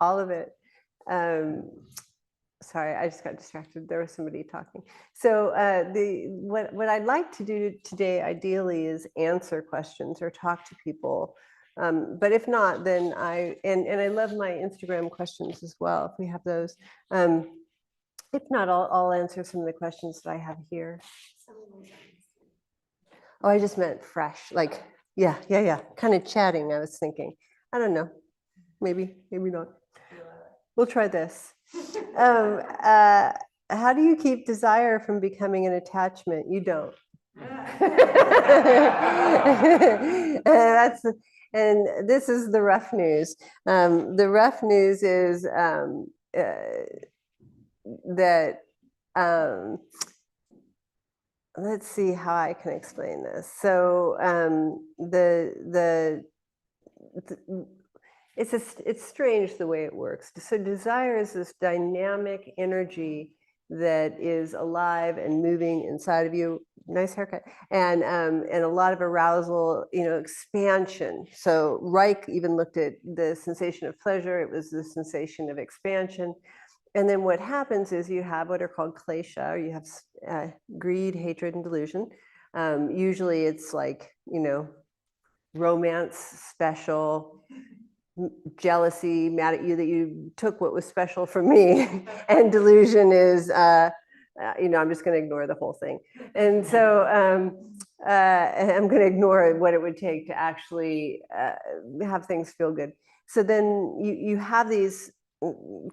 all of it. Sorry, I just got distracted. There was somebody talking. So what I'd like to do today, ideally, is answer questions or talk to people. But if not, then and I love my Instagram questions as well, if we have those. If not, I'll answer some of the questions that I have here. Oh, I just meant fresh, like, yeah. Kind of chatting, I was thinking. I don't know. Maybe not. We'll try this. How do you keep desire from becoming an attachment? You don't. And this is the rough news. The rough news is that let's see how I can explain this. So it's strange the way it works. So desire is this dynamic energy that is alive and moving inside of you. Nice haircut. And a lot of arousal, expansion. So Reich even looked at the sensation of pleasure. It was the sensation of expansion. And then what happens is you have what are called klesha, or you have greed, hatred, and delusion. Usually it's like, romance, special, jealousy, mad at you that you took what was special from me. And delusion is, I'm just going to ignore the whole thing. And so I'm going to ignore what it would take to actually have things feel good. So then you have these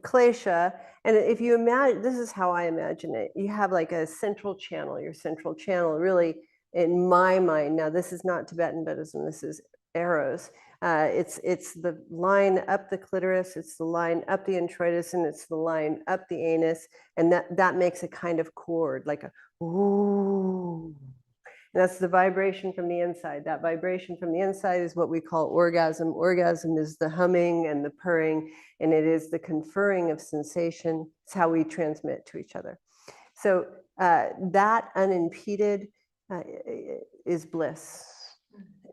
klesha, and if you imagine, this is how I imagine it, you have like a central channel. Your central channel really, in my mind, now this is not Tibetan Buddhism, this is Eros. It's the line up the clitoris, it's the line up the introitus, and it's the line up the anus, and that makes a kind of chord, like a ooh. And that's the vibration from the inside. That vibration from the inside is what we call orgasm. Orgasm is the humming and the purring, and it is the conferring of sensation. It's how we transmit to each other. So that unimpeded is bliss.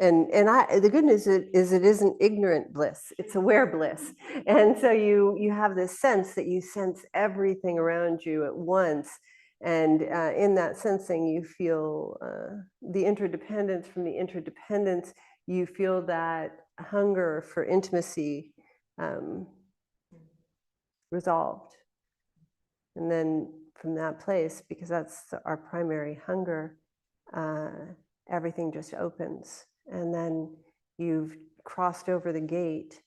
And the good news is it isn't ignorant bliss, it's aware bliss. And so you have this sense that you sense everything around you at once. And in that sensing, you feel the interdependence. From the interdependence, you feel that hunger for intimacy resolved. And then from that place, because that's our primary hunger, everything just opens. And then you've crossed over the gate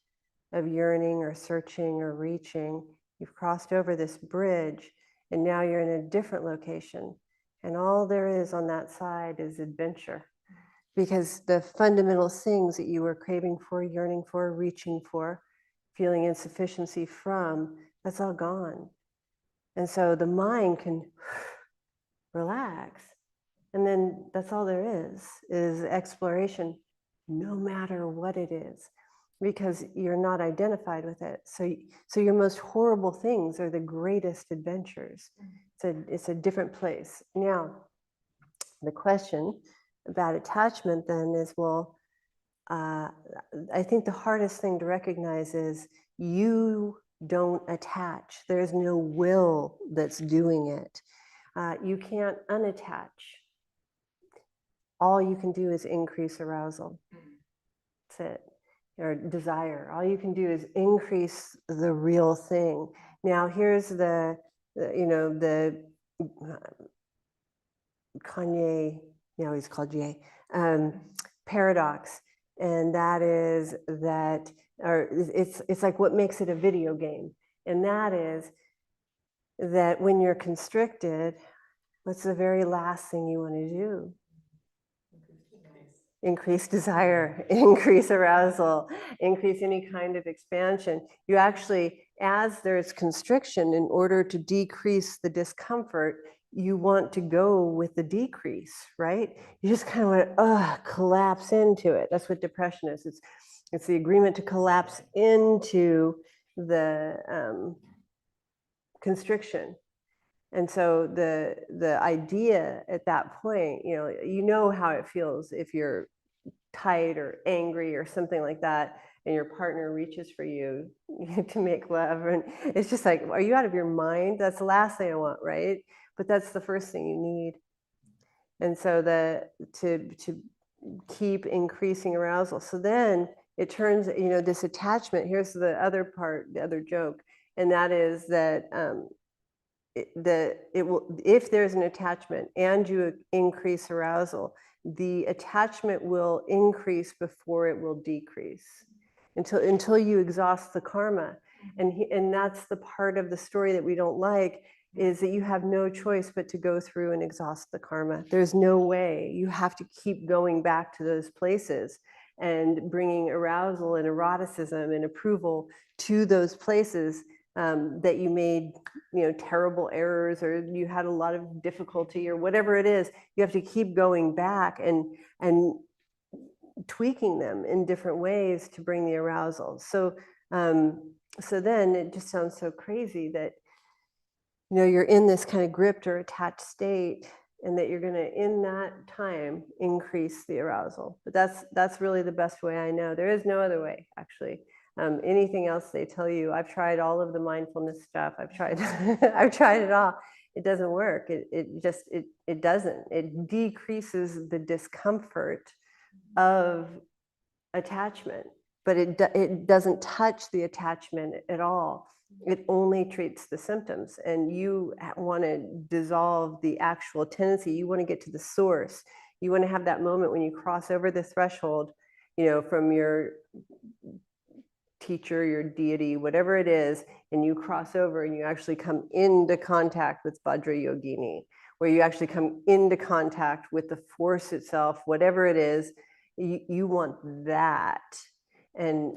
of yearning or searching or reaching. You've crossed over this bridge, and now you're in a different location. And all there is on that side is adventure. Because the fundamental things that you were craving for, yearning for, reaching for, feeling insufficiency from, that's all gone. And so the mind can relax. And then that's all there is exploration, no matter what it is, because you're not identified with it. So your most horrible things are the greatest adventures. It's a different place. Now, the question about attachment then is, well, I think the hardest thing to recognize is you don't attach. There's no will that's doing it. You can't unattach. All you can do is increase arousal. That's it. Or desire. All you can do is increase the real thing. Now, here's the Kanye, now he's called Jay, paradox. And that is that, or it's like what makes it a video game. And that is that when you're constricted, what's the very last thing you want to do? Increase desire, increase arousal, increase any kind of expansion. You actually, as there's constriction, in order to decrease the discomfort, you want to go with the decrease, right? You just kind of want to collapse into it. That's what depression is. It's the agreement to collapse into the constriction. And so the idea at that point, you know how it feels if you're tight or angry or something like that, and your partner reaches for you to make love, and it's just like, are you out of your mind? That's the last thing I want, right? But that's the first thing you need. And so to keep increasing arousal. So then it turns, this attachment, here's the other part, the other joke, and that is that if there's an attachment and you increase arousal, the attachment will increase before it will decrease until you exhaust the karma. And that's the part of the story that we don't like, is that you have no choice but to go through and exhaust the karma. There's no way. You have to keep going back to those places and bringing arousal and eroticism and approval to those places that you made, terrible errors, or you had a lot of difficulty, or whatever it is. You have to keep going back and tweaking them in different ways to bring the arousal. So then it just sounds so crazy that you're in this kind of gripped or attached state, and that you're going to, in that time, increase the arousal. But that's really the best way I know. There is no other way, actually. Anything else they tell you, I've tried all of the mindfulness stuff. I've tried I've tried it all. It doesn't work. It doesn't. It decreases the discomfort of attachment, but it doesn't touch the attachment at all. It only treats the symptoms, and you want to dissolve the actual tendency. You want to get to the source. You want to have that moment when you cross over the threshold, from your teacher, your deity, whatever it is, and you cross over and you actually come into contact with Vajra Yogini, where you actually come into contact with the force itself, whatever it is. You want that, and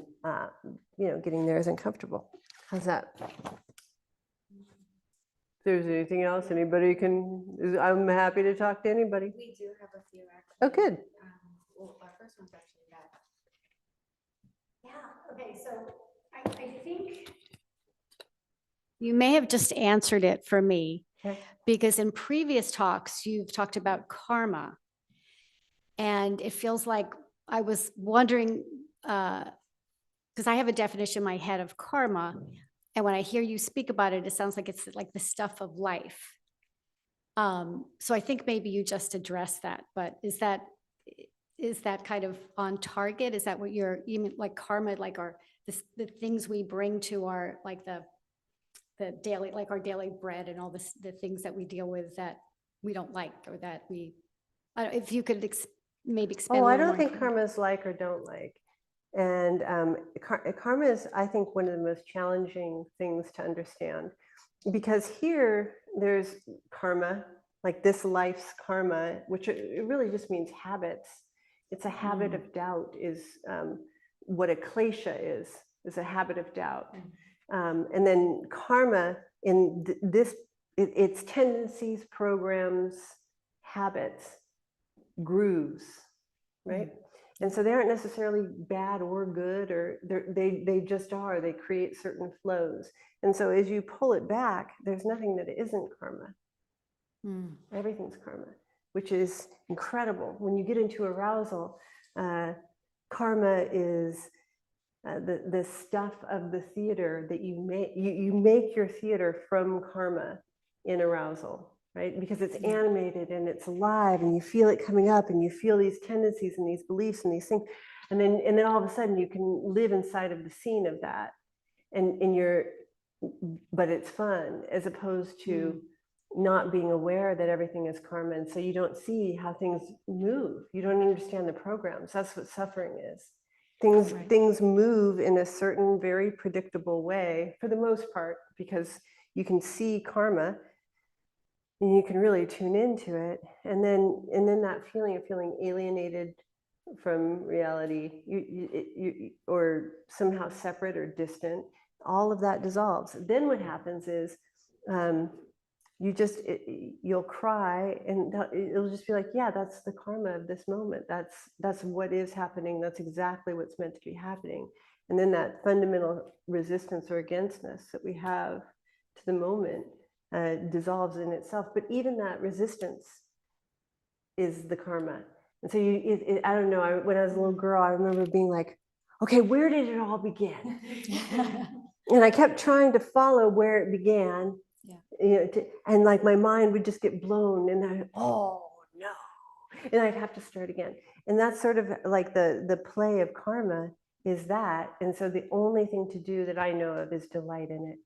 getting there isn't comfortable. How's that? If there's anything else, anybody I'm happy to talk to anybody. We do have a few, actually. Oh, good. Well, our first one's actually that. Yeah, okay, so I think you may have just answered it for me, Okay. because in previous talks, you've talked about karma. And it feels like I was wondering, because I have a definition in my head of karma. And when I hear you speak about it, it sounds like it's like the stuff of life. So I think maybe you just addressed that, but is that kind of on target? Is that what you mean, like karma, like the things we bring to our, like the daily, like our daily bread and all the things that we deal with that we don't like, or that if you could maybe expand. Oh, I don't think karma is like or don't like. And karma is, I think, one of the most challenging things to understand, because here there's karma, like this life's karma, which it really just means habits. It's a habit of doubt, is what a klesha is a habit of doubt. And then karma in its tendencies, programs, habits, grooves, right? And so they aren't necessarily bad or good, or they just are. They create certain flows. And so as you pull it back, there's nothing that isn't karma. Everything's karma, which is incredible. When you get into arousal, karma is the stuff of the theater that you make. You make your theater from karma in arousal. Right? Because it's animated and it's alive, and you feel it coming up, and you feel these tendencies and these beliefs and these things. And then all of a sudden you can live inside of the scene of that. But it's fun, as opposed to not being aware that everything is karma. And so you don't see how things move. You don't understand the programs. That's what suffering is. Things move in a certain, very predictable way for the most part, because you can see karma. And you can really tune into it, and then that feeling of feeling alienated from reality, or somehow separate or distant, all of that dissolves. Then what happens is, you'll cry, and it'll just be like, yeah, that's the karma of this moment. That's what is happening. That's exactly what's meant to be happening. And then that fundamental resistance or againstness that we have to the moment dissolves in itself. But even that resistance is the karma. And so I don't know, when I was a little girl, I remember being like, okay, where did it all begin? And I kept trying to follow where it began, and like my mind would just get blown, and oh no, and I'd have to start again. And that's sort of like the play of karma is that. And so the only thing to do that I know of is delight in it.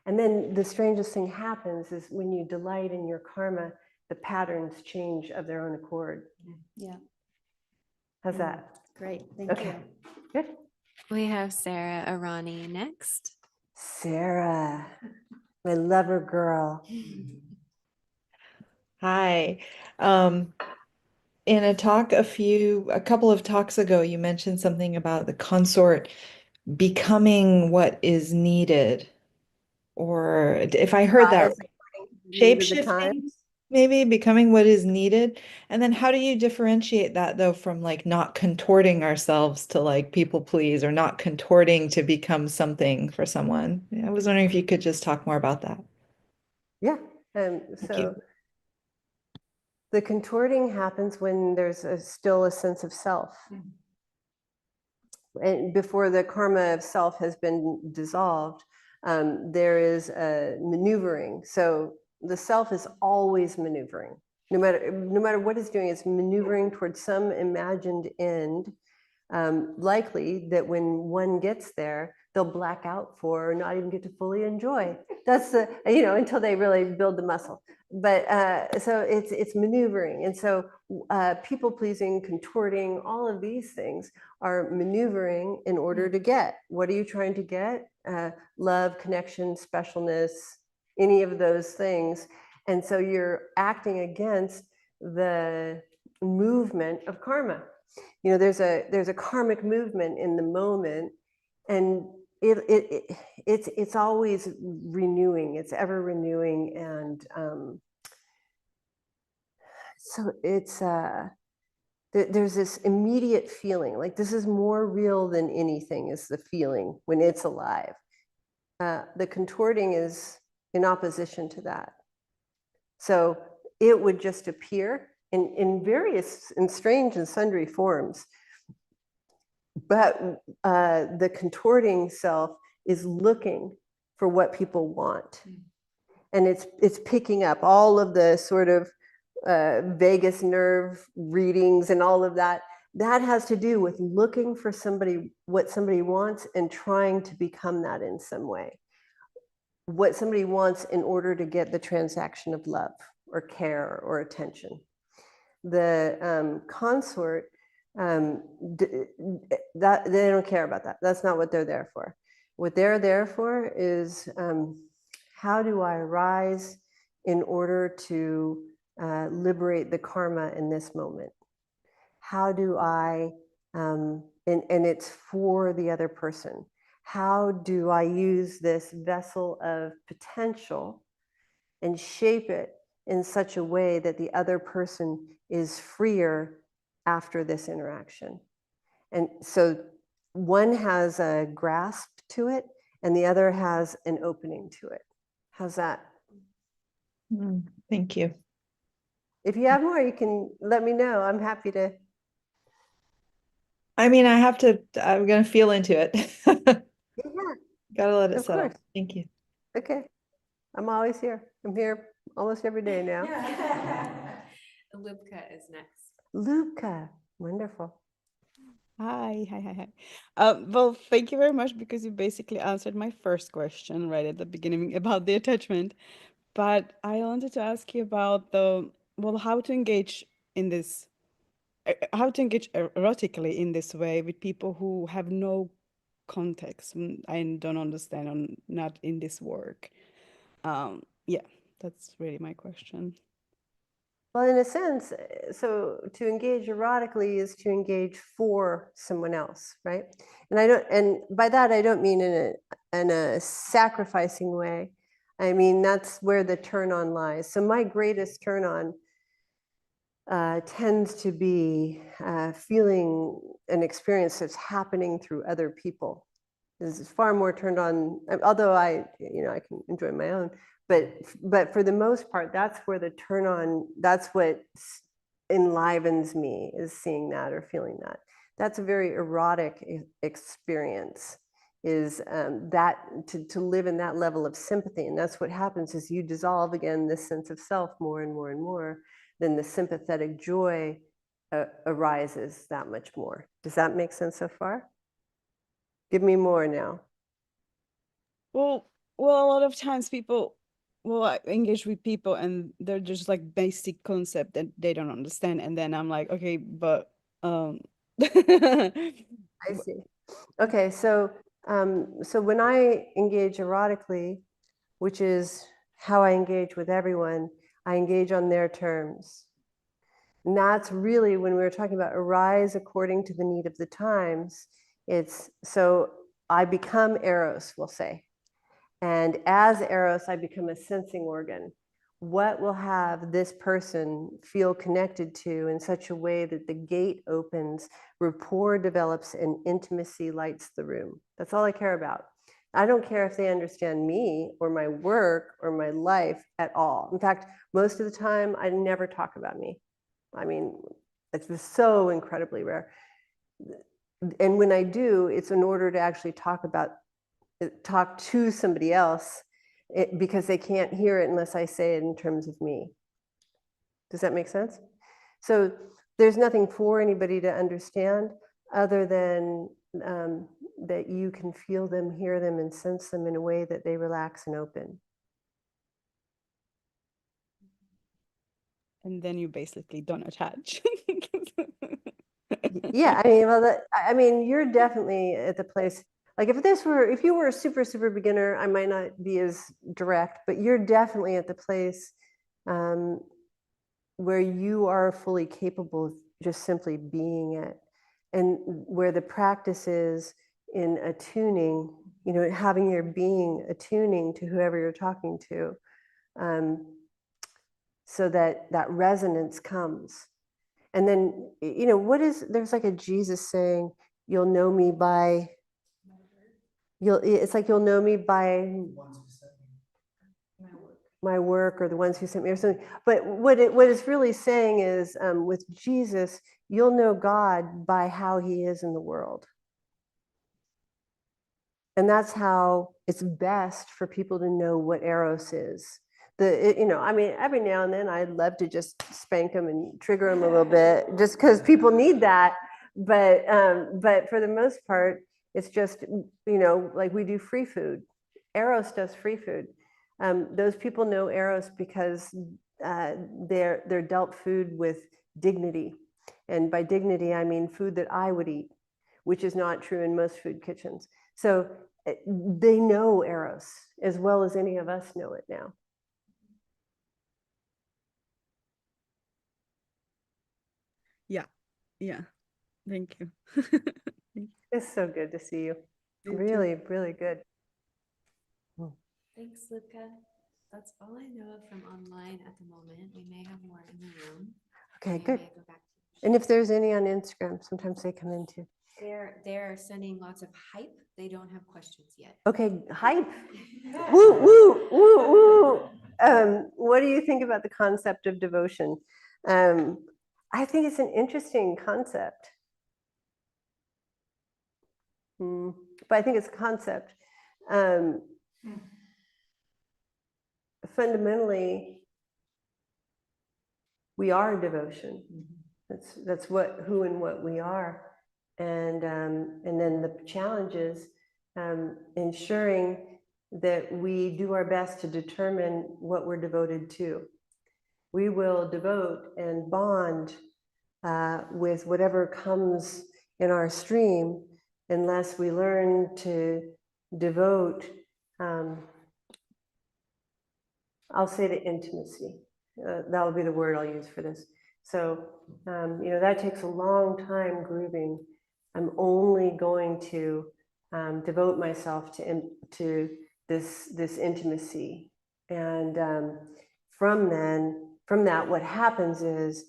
And then the strangest thing happens is when you delight in your karma, the patterns change of their own accord. Yeah. How's that? Great. Thank you. Good. We have Sarah Arani next. Sarah, my lover girl. Hi. In a talk a couple of talks ago, you mentioned something about the consort becoming what is needed, or if I heard that, shape-shifting, maybe becoming what is needed. And then how do you differentiate that though from like not contorting ourselves to like people please, or not contorting to become something for someone? I was wondering if you could just talk more about that. Yeah. So the contorting happens when there's still a sense of self. And before the karma of self has been dissolved, there is a maneuvering. So the self is always maneuvering. No matter what it's doing, it's maneuvering towards some imagined end, likely that when one gets there, they'll black out for or not even get to fully enjoy. That's the, until they really build the muscle. But so it's maneuvering. And so people pleasing, contorting, all of these things are maneuvering in order to get. What are you trying to get? Love, connection, specialness, any of those things. And so you're acting against the movement of karma. There's a karmic movement in the moment, and it's always renewing. It's ever renewing, and so it's there's this immediate feeling like this is more real than anything. Is the feeling when it's alive. The contorting is in opposition to that. So it would just appear in various and strange and sundry forms. But the contorting self is looking for what people want. And it's picking up all of the sort of vagus nerve readings and all of that. That has to do with looking for what somebody wants and trying to become that in some way. What somebody wants in order to get the transaction of love or care or attention. The consort, that they don't care about that. That's not what they're there for. What they're there for is how do I rise in order to liberate the karma in this moment? How do I, and it's for the other person. How do I use this vessel of potential and shape it in such a way that the other person is freer after this interaction? And so one has a grasp to it and the other has an opening to it. How's that? Thank you. If you have more, you can let me know. I'm happy to. I mean, I'm going to feel into it. Yeah, Gotta let it of settle. course. Thank you. Okay. I'm always here. I'm here almost every day now. Lubka is next. Luca, wonderful. Hi. Well, thank you very much because you basically answered my first question right at the beginning about the attachment. But I wanted to ask you about how to engage in this, how to engage erotically in this way with people who have no context and don't understand or not in this work. Yeah, that's really my question. Well, in a sense, so to engage erotically is to engage for someone else, right? And by that I don't mean in a sacrificing way. I mean that's where the turn on lies. So my greatest turn on tends to be feeling an experience that's happening through other people. This is far more turned on, although I can enjoy my own. But for the most part, that's where the turn on, that's what enlivens me, is seeing that or feeling that. That's a very erotic experience, is that to live in that level of sympathy. And that's what happens as you dissolve again this sense of self more and more and more, then the sympathetic joy arises that much more. Does that make sense so far? Give me more now. Well, a lot of times people will engage with people and they're just like basic concept that they don't understand, and then I'm like, okay, but I see. Okay, so so when I engage erotically, which is how I engage with everyone, I engage on their terms. And that's really when we were talking about arise according to the need of the times. It's so I become Eros, we'll say. And as Eros, I become a sensing organ. What will have this person feel connected to in such a way that the gate opens, rapport develops, and intimacy lights the room? That's all I care about. I don't care if they understand me or my work or my life at all. In fact, most of the time, I never talk about me. I mean, it's just so incredibly rare. And when I do, it's in order to actually talk to somebody else, because they can't hear it unless I say it in terms of me. Does that make sense? So there's nothing for anybody to understand other than that you can feel them, hear them, and sense them in a way that they relax and open. and then you basically don't attach. Yeah, I mean, well, I mean, you're definitely at the place. Like if you were a super, super beginner, I might not be as direct, but you're definitely at the place where you are fully capable of just simply being it. And where the practice is in attuning, you know, having your being attuning to whoever you're talking to, so that that resonance comes. And then, you know, there's like a Jesus saying, you'll know me by, it's like you'll know me by my work or the ones who sent me or something. But what it's really saying is, with Jesus, you'll know God by how he is in the world. And that's how it's best for people to know what Eros is. You know, I mean, every now and then I'd love to just spank them and trigger them a little bit, just because people need that. But for the most part, it's just, you know, like we do free food. Eros does free food. Those people know Eros because they're dealt food with dignity. And by dignity, I mean food that I would eat, which is not true in most food kitchens. So they know Eros as well as any of us know it now. Yeah, thank you. It's so good to see you. You too. Really, really good. Thanks, Luca. That's all I know of from online at the moment. We may have more in the room. Okay, I good. may go back to And if there's any on Instagram, sometimes they come in too. They're sending lots of hype. They don't have questions yet. Okay, hype. Woo, woo, woo, woo. What do you think about the concept of devotion? I think it's an interesting concept. But I think it's a concept. Fundamentally, we are devotion. That's who and what we are. And then the challenge is ensuring that we do our best to determine what we're devoted to. We will devote and bond with whatever comes in our stream unless we learn to devote, I'll say to intimacy. That'll be the word I'll use for this. So, you know, that takes a long time grooving. I'm only going to devote myself to this intimacy. And from that, what happens is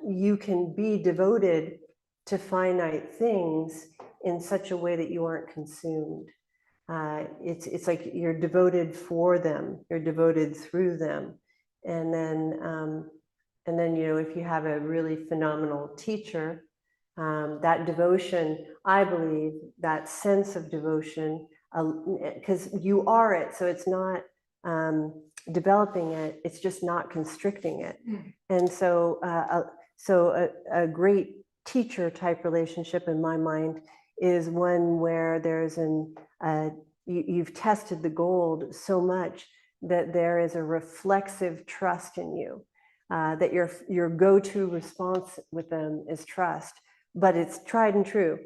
you can be devoted to finite things in such a way that you aren't consumed. It's like you're devoted for them, you're devoted through them. And then, you know, if you have a really phenomenal teacher, That devotion, I believe, that sense of devotion, because you are it, so it's not developing it, it's just not constricting it. And so, a great teacher type relationship in my mind is one where there's you've tested the gold so much that there is a reflexive trust in you, that your go-to response with them is trust, but it's tried and true.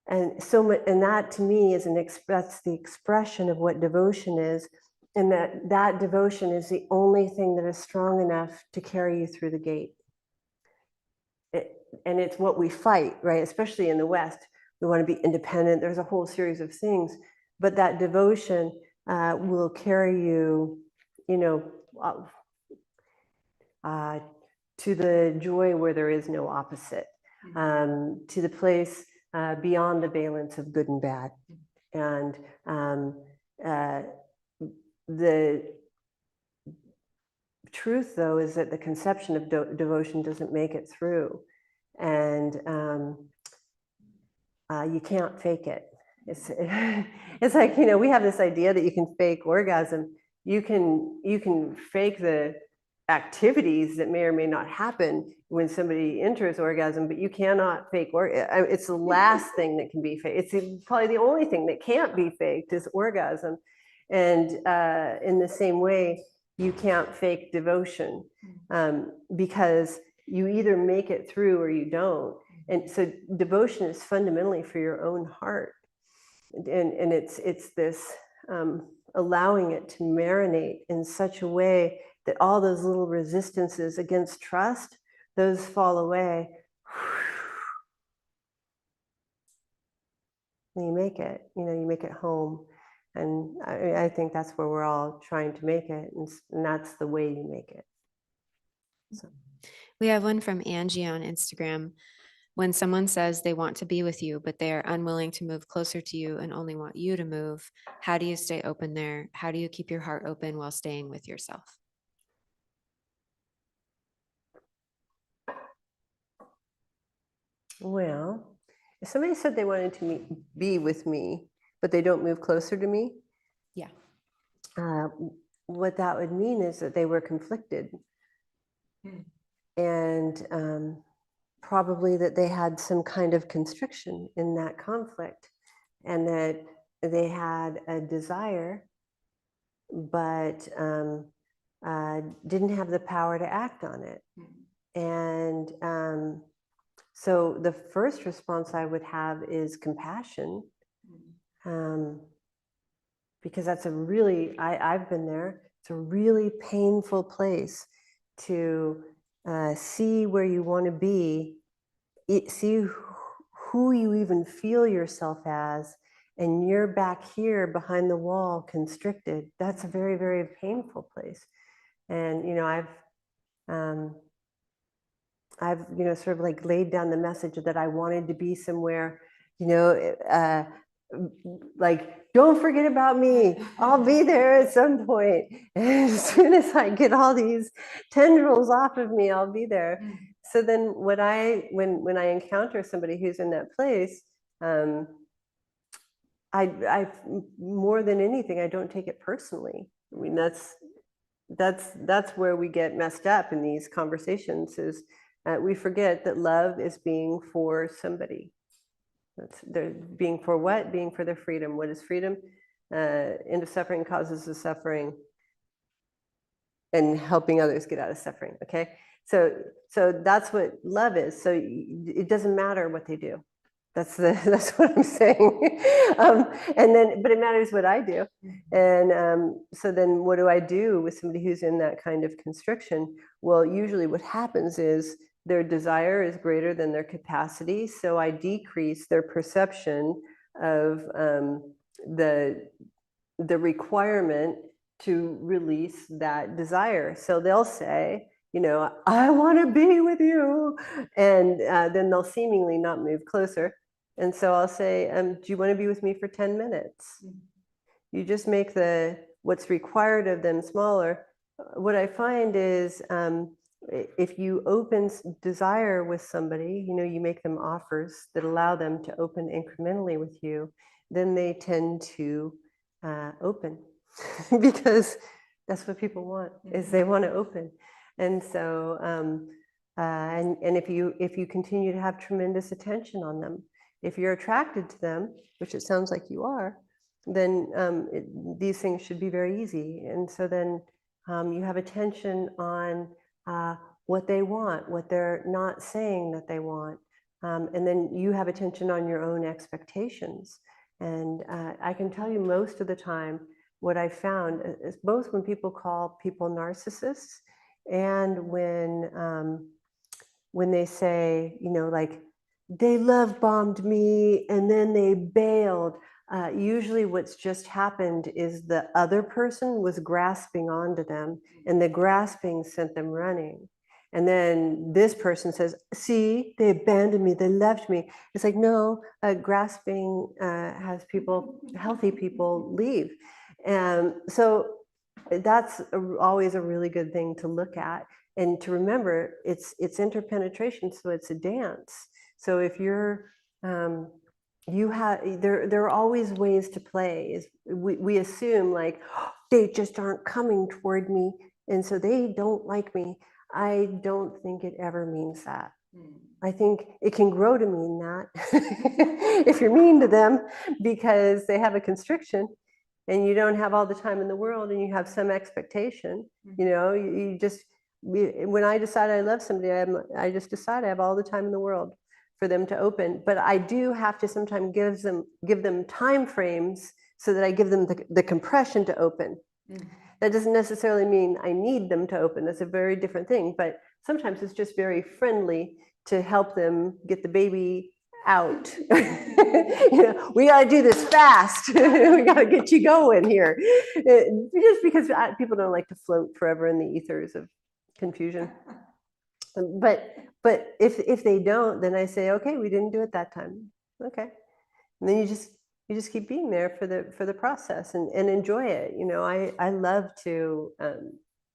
And so much, and that to me is that's the expression of what devotion is, and that devotion is the only thing that is strong enough to carry you through the gate. And it's what we fight, right? Especially in the West, we want to be independent. There's a whole series of things, but that devotion will carry you, to the joy where there is no opposite, to the place beyond the valence of good and bad. And the truth, though, is that the conception of devotion doesn't make it through. And you can't fake it. It's like, we have this idea that you can fake orgasm. You can fake the activities that may or may not happen when somebody enters orgasm, but you cannot fake it's the last thing that can be faked. It's probably the only thing that can't be faked is orgasm. And in the same way, you can't fake devotion, because you either make it through or you don't. And so devotion is fundamentally for your own heart. And it's this allowing it to marinate in such a way that all those little resistances against trust, those fall away. And you make it, you make it home. And I think that's where we're all trying to make it. And that's the way you make it. So. We have one from Angie on Instagram. When someone says they want to be with you, but they are unwilling to move closer to you and only want you to move, how do you stay open there? How do you keep your heart open while staying with yourself? Well, if somebody said they wanted to be with me, but they don't move closer to me, yeah, what that would mean is that they were conflicted. And probably that they had some kind of constriction in that conflict, and that they had a desire, but didn't have the power to act on it. And so the first response I would have is compassion, because that's a really, I've been there, it's a really painful place to see where you want to be, see who you even feel yourself as, and you're back here behind the wall constricted. That's a very, very painful place. And I've sort of like laid down the message that I wanted to be somewhere, like, don't forget about me, I'll be there at some point. And as soon as I get all these tendrils off of me, I'll be there. So then when I encounter somebody who's in that place, I more than anything, I don't take it personally. I mean, that's where we get messed up in these conversations, is we forget that love is being for somebody. They're being for what? Being for their freedom. What is freedom? End of suffering causes the suffering, and helping others get out of suffering. Okay, so that's what love is. So it doesn't matter what they do. That's what I'm saying. And then, but it matters what I do. And so then, what do I do with somebody who's in that kind of constriction? Well, usually what happens is their desire is greater than their capacity. So I decrease their perception of the requirement to release that desire. So they'll say, I want to be with you. And then they'll seemingly not move closer. And so I'll say, do you want to be with me for 10 minutes? You just make what's required of them smaller. What I find is if you open desire with somebody, you make them offers that allow them to open incrementally with you, then they tend to open because that's what people want, is they want to open. And so, and if you continue to have tremendous attention on them, if you're attracted to them, which it sounds like you are, then these things should be very easy. And so then you have attention on what they want, what they're not saying that they want. And then you have attention on your own expectations. And I can tell you most of the time, what I found is both when people call people narcissists and when they say, like, they love bombed me and then they bailed. Usually what's just happened is the other person was grasping onto them, and the grasping sent them running. And then this person says, see, they abandoned me, they left me. It's like, no, grasping has healthy people leave. And so that's always a really good thing to look at and to remember. It's interpenetration, so it's a dance. So if you're there are always ways to play. Is we assume like, oh, they just aren't coming toward me, and so they don't like me. I don't think it ever means that. I think it can grow to mean that if you're mean to them because they have a constriction and you don't have all the time in the world and you have some expectation. You just, when I decide I love somebody, I just decide I have all the time in the world for them to open. But I do have to sometimes give them time frames so that I give them the compression to open. That doesn't necessarily mean I need them to open. That's a very different thing. But sometimes it's just very friendly to help them get the baby out. We got to do this fast. We got to get you going here. Just because people don't like to float forever in the ethers of confusion. But if they don't, then I say, okay, we didn't do it that time. Okay. And then you just keep being there for the process and enjoy it. I love to,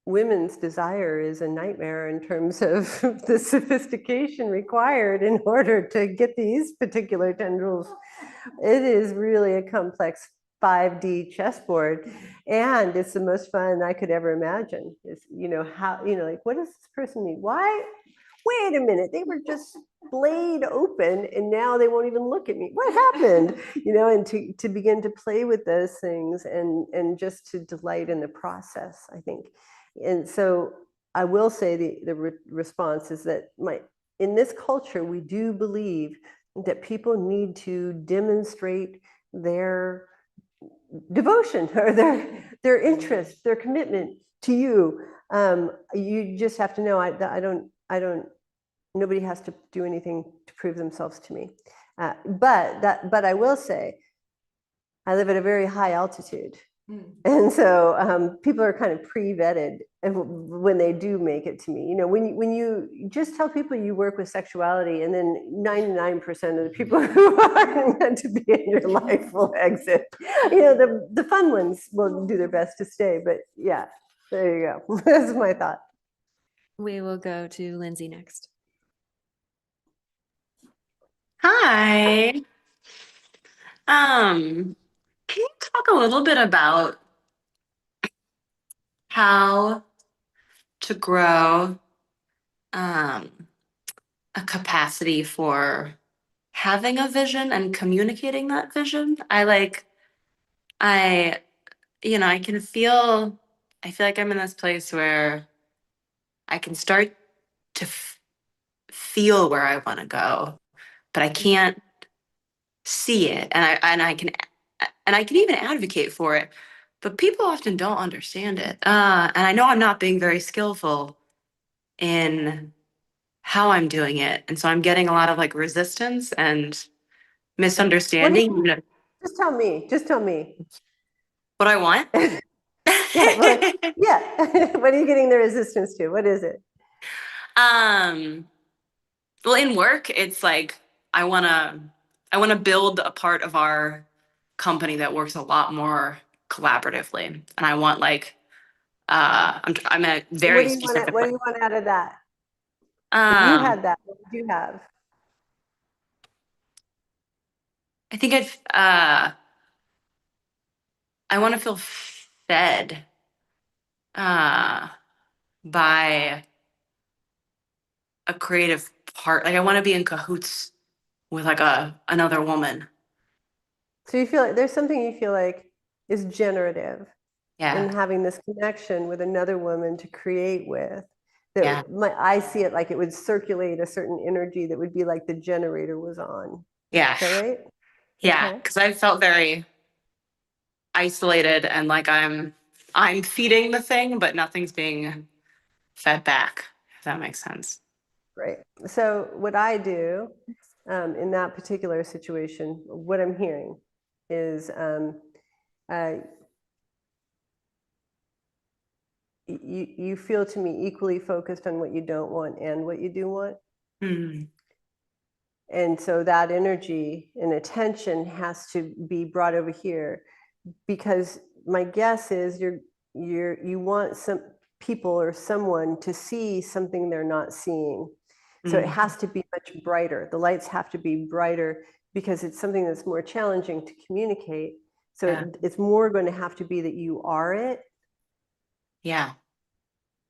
women's desire is a nightmare in terms of the sophistication required in order to get these particular tendrils. It is really a complex 5D chessboard, and it's the most fun I could ever imagine. It's, how, like, what does this person need? Why? Wait a minute, they were just blade open and now they won't even look at me. What happened? And to begin to play with those things and just to delight in the process, I think. And so I will say the response is that in this culture, we do believe that people need to demonstrate their devotion or their interest, their commitment to you. You just have to know, I don't, nobody has to do anything to prove themselves to me. But I will say, I live at a very high altitude. And so people are kind of pre-vetted when they do make it to me. When you just tell people you work with sexuality, and then 99% of the people who are meant to be in your life will exit. The fun ones will do their best to stay. But yeah, there you go. That's my thought. We will go to Lindsay next. Hi. Can you talk a little bit about how to grow a capacity for having a vision and communicating that vision? I can feel like I'm in this place where I can start to feel where I want to go, but I can't see it, and I can even advocate for it, but people often don't understand it. And I know I'm not being very skillful in how I'm doing it, and so I'm getting a lot of like resistance and misunderstanding. Just tell me. Just tell me. What I want? Yeah. Yeah. What are you getting the resistance to? What is it? Well, in work, it's like I wanna build a part of our company that works a lot more collaboratively, and I want like I'm a very specific What do way. you want out of that? If you had that, what would you have? I think I want to feel fed by a creative part. Like I want to be in cahoots with like another woman. So you feel like there's something you feel like is generative in Yeah. having this connection with another woman to create with. Yeah. I see it like it would circulate a certain energy that would be like the generator was on. Yeah. Is that right? Yeah. Okay. Because I felt very isolated and like I'm feeding the thing, but nothing's being fed back, if that makes sense. Right. So what I do in that particular situation, what I'm hearing is you feel to me equally focused on what you don't want and what you do want. Mm. And so that energy and attention has to be brought over here, because my guess is you want some people or someone to see something they're not seeing. So it has to be much brighter. The lights have to be brighter because it's something that's more challenging to communicate. So Yeah. it's more going to have to be that you are it Yeah.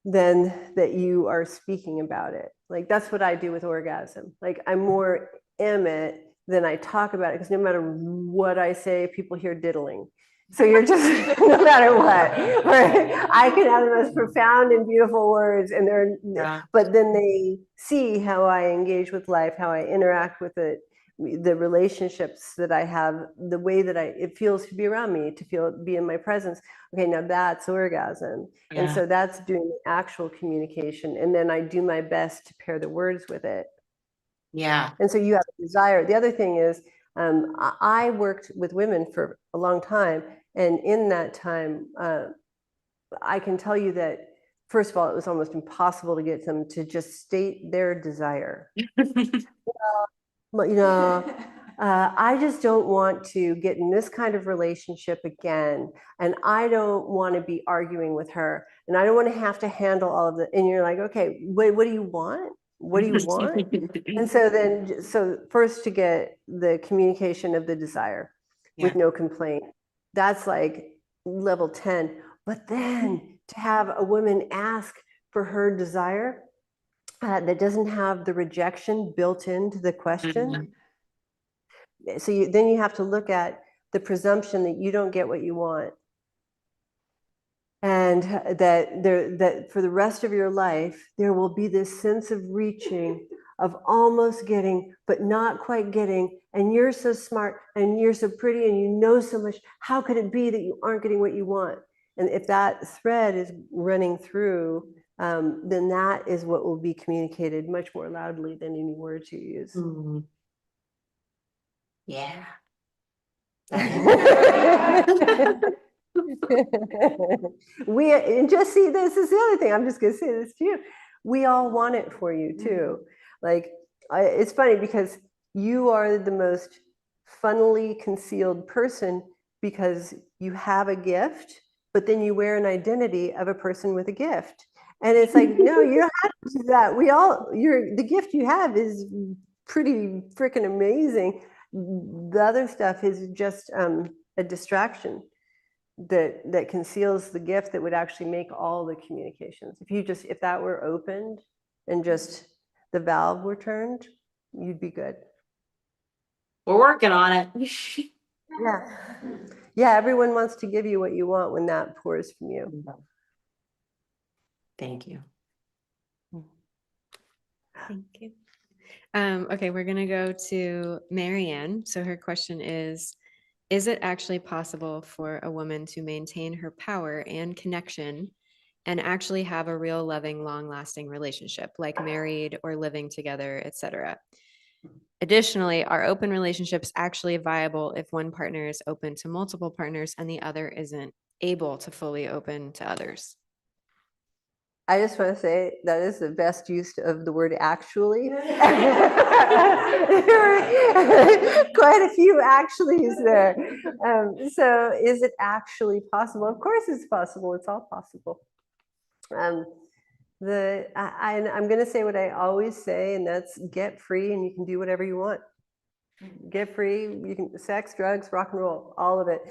than that you are speaking about it. Like that's what I do with orgasm. Like I'm more am it than I talk about it, because no matter what I say, people hear diddling. So you're just no matter what, right? I can have the most profound and beautiful words, and but then they see how I engage with life, how I interact with it, the relationships that I have, the way that it feels to be around me, to be in my presence. Okay, now that's orgasm. Yeah. And so that's doing the actual communication. And then I do my best to pair the words with it. Yeah. And so you have a desire. The other thing is, I worked with women for a long time. And in that time, I can tell you that, first of all, it was almost impossible to get them to just state their desire. I just don't want to get in this kind of relationship again. And I don't want to be arguing with her. And I don't want to have to handle all of it. And you're like, okay, what do you want? What do you want? And so first to get the communication of the desire with no complaint. That's like level 10. But then to have a woman ask for her desire that doesn't have the rejection built into the question. So then you have to look at the presumption that you don't get what you want. And that for the rest of your life, there will be this sense of reaching, of almost getting, but not quite getting. And you're so smart and you're so pretty and you know so much. How could it be that you aren't getting what you want? And if that thread is running through, then that is what will be communicated much more loudly than any words you use. Yeah. And just see, this is the other thing, I'm just going to say this to you, we all want it for you too. Like it's funny because you are the most funnily concealed person, because you have a gift, but then you wear an identity of a person with a gift, and it's like, no, you don't have to do that. The gift you have is pretty freaking amazing. The other stuff is just a distraction that conceals the gift that would actually make all the communications. If that were opened and just the valve were turned, you'd be good. We're working on it. Yeah, everyone wants to give you what you want when that pours from you. Thank you. Thank you. Okay, we're going to go to Marianne. So her question is it actually possible for a woman to maintain her power and connection and actually have a real loving, long-lasting relationship, like married or living together, etc.? Additionally, are open relationships actually viable if one partner is open to multiple partners and the other isn't able to fully open to others? I just want to say that is the best use of the word actually. Quite a few actuallys there. So is it actually possible? Of course it's possible. It's all possible. I'm going to say what I always say, and that's get free and you can do whatever you want. Get free, you can sex, drugs, rock and roll, all of it,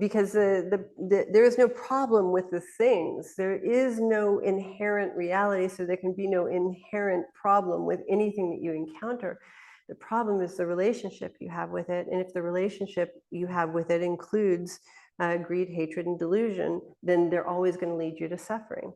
because there is no problem with the things. There is no inherent reality, so there can be no inherent problem with anything that you encounter. The problem is the relationship you have with it, and if the relationship you have with it includes greed, hatred, and delusion, then they're always going to lead you to suffering.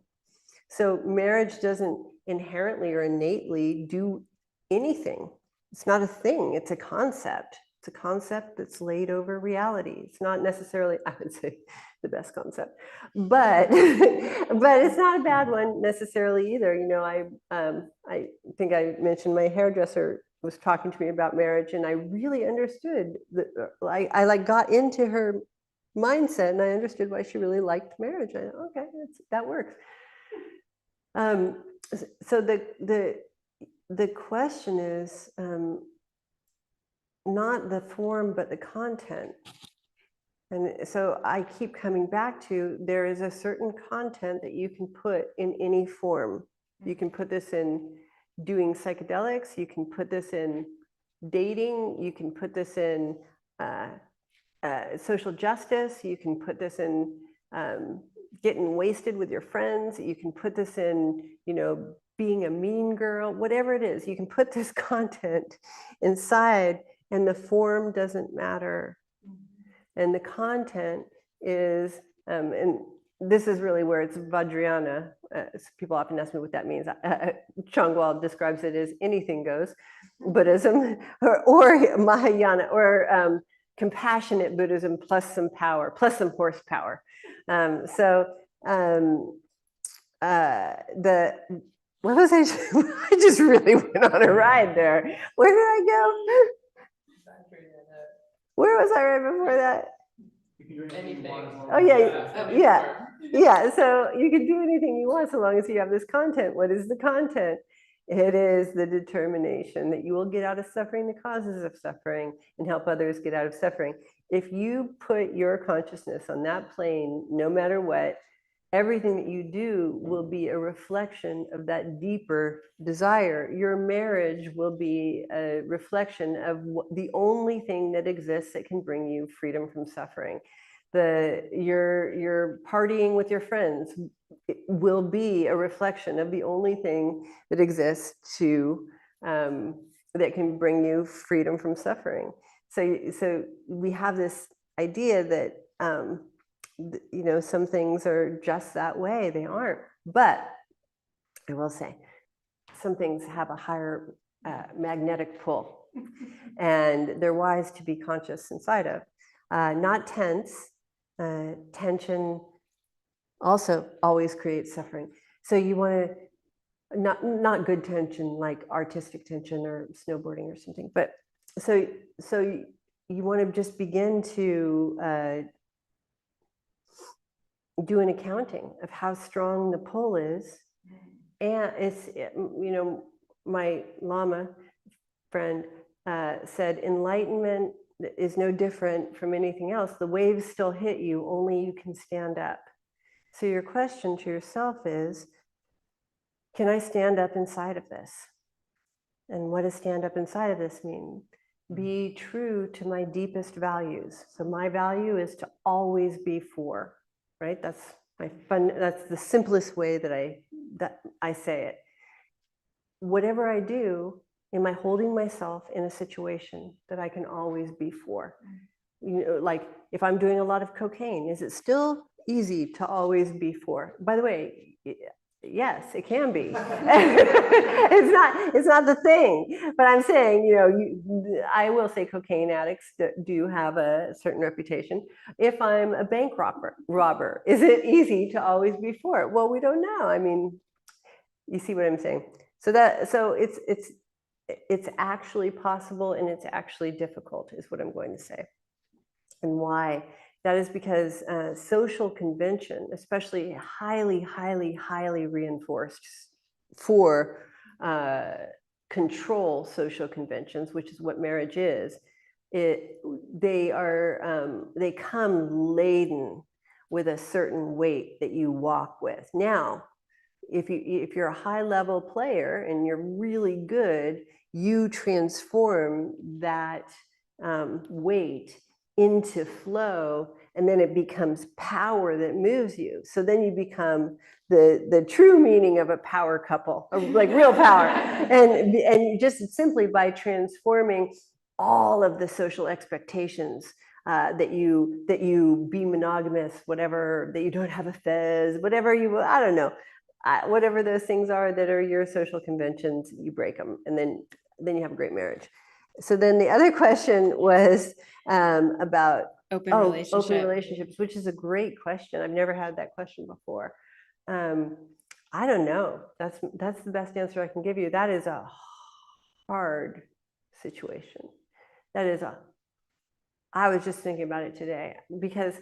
So marriage doesn't inherently or innately do anything. It's not a thing, it's a concept. It's a concept that's laid over reality. It's not necessarily, I would say, the best concept, but but it's not a bad one necessarily either. You know, I think I mentioned my hairdresser was talking to me about marriage, and I really understood that. I like got into her mindset, and I understood why she really liked marriage. I okay, that works. So the question is not the form, but the content. And so I keep coming back to, there is a certain content that you can put in any form. You can put this in doing psychedelics, you can put this in dating, you can put this in social justice, you can put this in getting wasted with your friends, you can put this in, you know, being a mean girl, whatever it is, you can put this content inside and the form doesn't matter. And the content is, and this is really where it's Vajrayana. People often ask me what that means. Changwal describes it as anything goes, Buddhism, or Mahayana, or compassionate Buddhism plus some power, plus some horsepower. What was I? I just really went on a ride there. Where did I go? Where was I right before that? Oh yeah. So you can do anything you want so long as you have this content. What is the content? It is the determination that you will get out of suffering the causes of suffering and help others get out of suffering. If you put your consciousness on that plane, no matter what, everything that you do will be a reflection of that deeper desire. Your marriage will be a reflection of the only thing that exists that can bring you freedom from suffering. Your partying with your friends will be a reflection of the only thing that exists that can bring you freedom from suffering. So we have this idea that you know, some things are just that way. They aren't. But I will say, some things have a higher magnetic pull, and they're wise to be conscious inside of. Not tense. Tension also always creates suffering. So you want to, not good tension like artistic tension or snowboarding or something, but so you want to just begin to do an accounting of how strong the pull is. And it's, you know, my Lama friend said, enlightenment is no different from anything else. The waves still hit you, only you can stand up. So your question to yourself is, can I stand up inside of this? And what does stand up inside of this mean? Be true to my deepest values. So my value is to always be for. Right? That's that's the simplest way that I say it. Whatever I do, am I holding myself in a situation that I can always be for? You know, like if I'm doing a lot of cocaine, is it still easy to always be for? By the way, yes, it can be. It's not the thing, but I'm saying, you know, I will say cocaine addicts do have a certain reputation. If I'm a bank robber, is it easy to always be for it? Well, we don't know. I mean, you see what I'm saying? So it's actually possible, and it's actually difficult, is what I'm going to say. And why? That is because social convention, especially highly, highly, highly reinforced for control social conventions, which is what marriage is, they come laden with a certain weight that you walk with. Now, if you're a high level player and you're really good, you transform that weight into flow, and then it becomes power that moves you. So then you become the true meaning of a power couple, like real power. And just simply by transforming all of the social expectations, that you be monogamous, whatever, that you don't have a fez, whatever I don't know, whatever those things are that are your social conventions, you break them, and then you have a great marriage. So then the other question was about Open open relationship. relationships, which is a great question. I've never had that question before. I don't know. That's the best answer I can give you. That is a hard situation. I was just thinking about it today, because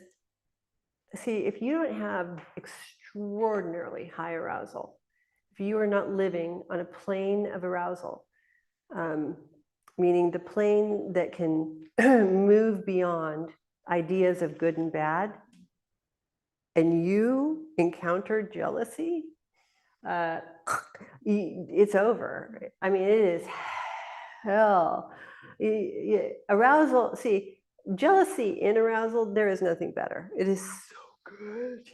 see, if you don't have extraordinarily high arousal, if you are not living on a plane of arousal, meaning the plane that can move beyond ideas of good and bad, and you encounter jealousy, it's over. I mean, it is hell. Arousal, see, jealousy in arousal, there is nothing better. It is so good,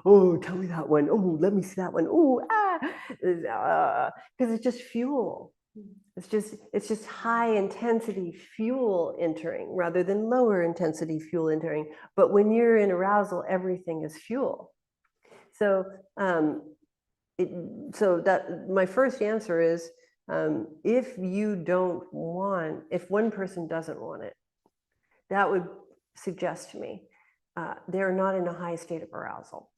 oh, tell me that one. Oh, let me see that one. Oh, because it's just fuel. It's just high intensity fuel entering rather than lower intensity fuel entering. But when you're in arousal, everything is fuel. So that my first answer is, if one person doesn't want it, that would suggest to me they're not in a high state of arousal,